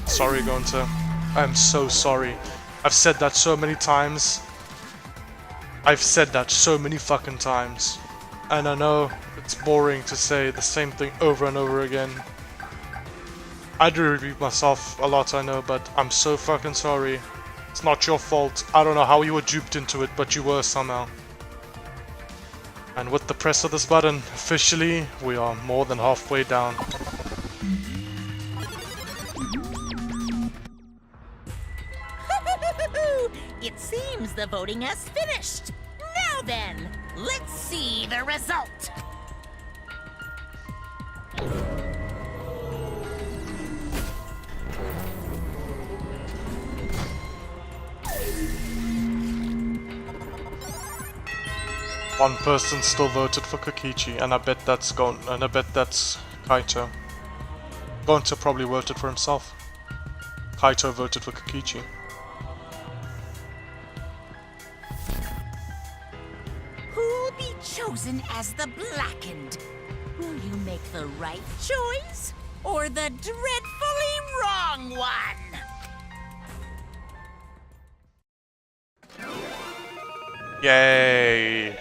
Sorry, Gonta. I'm so sorry. I've said that so many times. I've said that so many fucking times. And I know it's boring to say the same thing over and over again. I do repeat myself a lot, I know, but I'm so fucking sorry. It's not your fault. I don't know how you were duped into it, but you were somehow. And with the press of this button, officially, we are more than halfway down. It seems the voting has finished. Now then, let's see the result. One person still voted for Kokichi, and I bet that's Kaito. Gonta probably voted for himself. Kaito voted for Kokichi. chosen as the Blackened. Will you make the right choice or the dreadfully wrong one? Yay!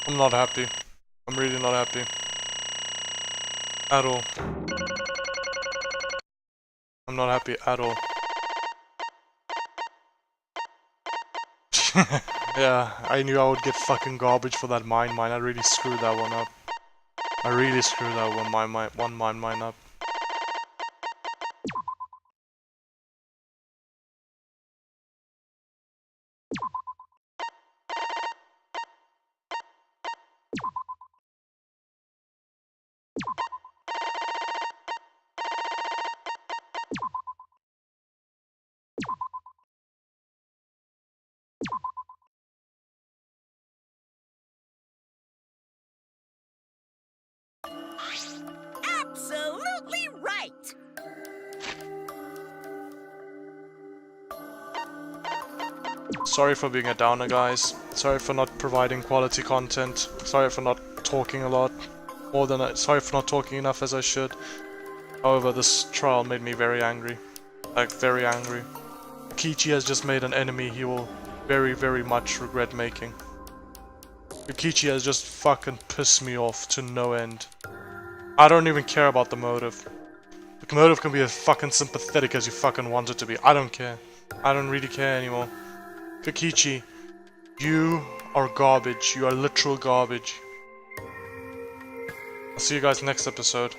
I'm not happy. I'm really not happy. At all. I'm not happy at all. Yeah, I knew I would get fucking garbage for that mine. I really screwed that one up. I really screwed that one mine up. Absolutely right! Sorry for being a downer, guys. Sorry for not providing quality content. Sorry for not talking a lot. Sorry for not talking enough as I should. However, this trial made me very angry. Like, very angry. Kokichi has just made an enemy he will very, very much regret making. Kokichi has just fucking pissed me off to no end. I don't even care about the motive. The motive can be as fucking sympathetic as you fucking want it to be. I don't care. I don't really care anymore. Kokichi, you are garbage. You are literal garbage. I'll see you guys next episode.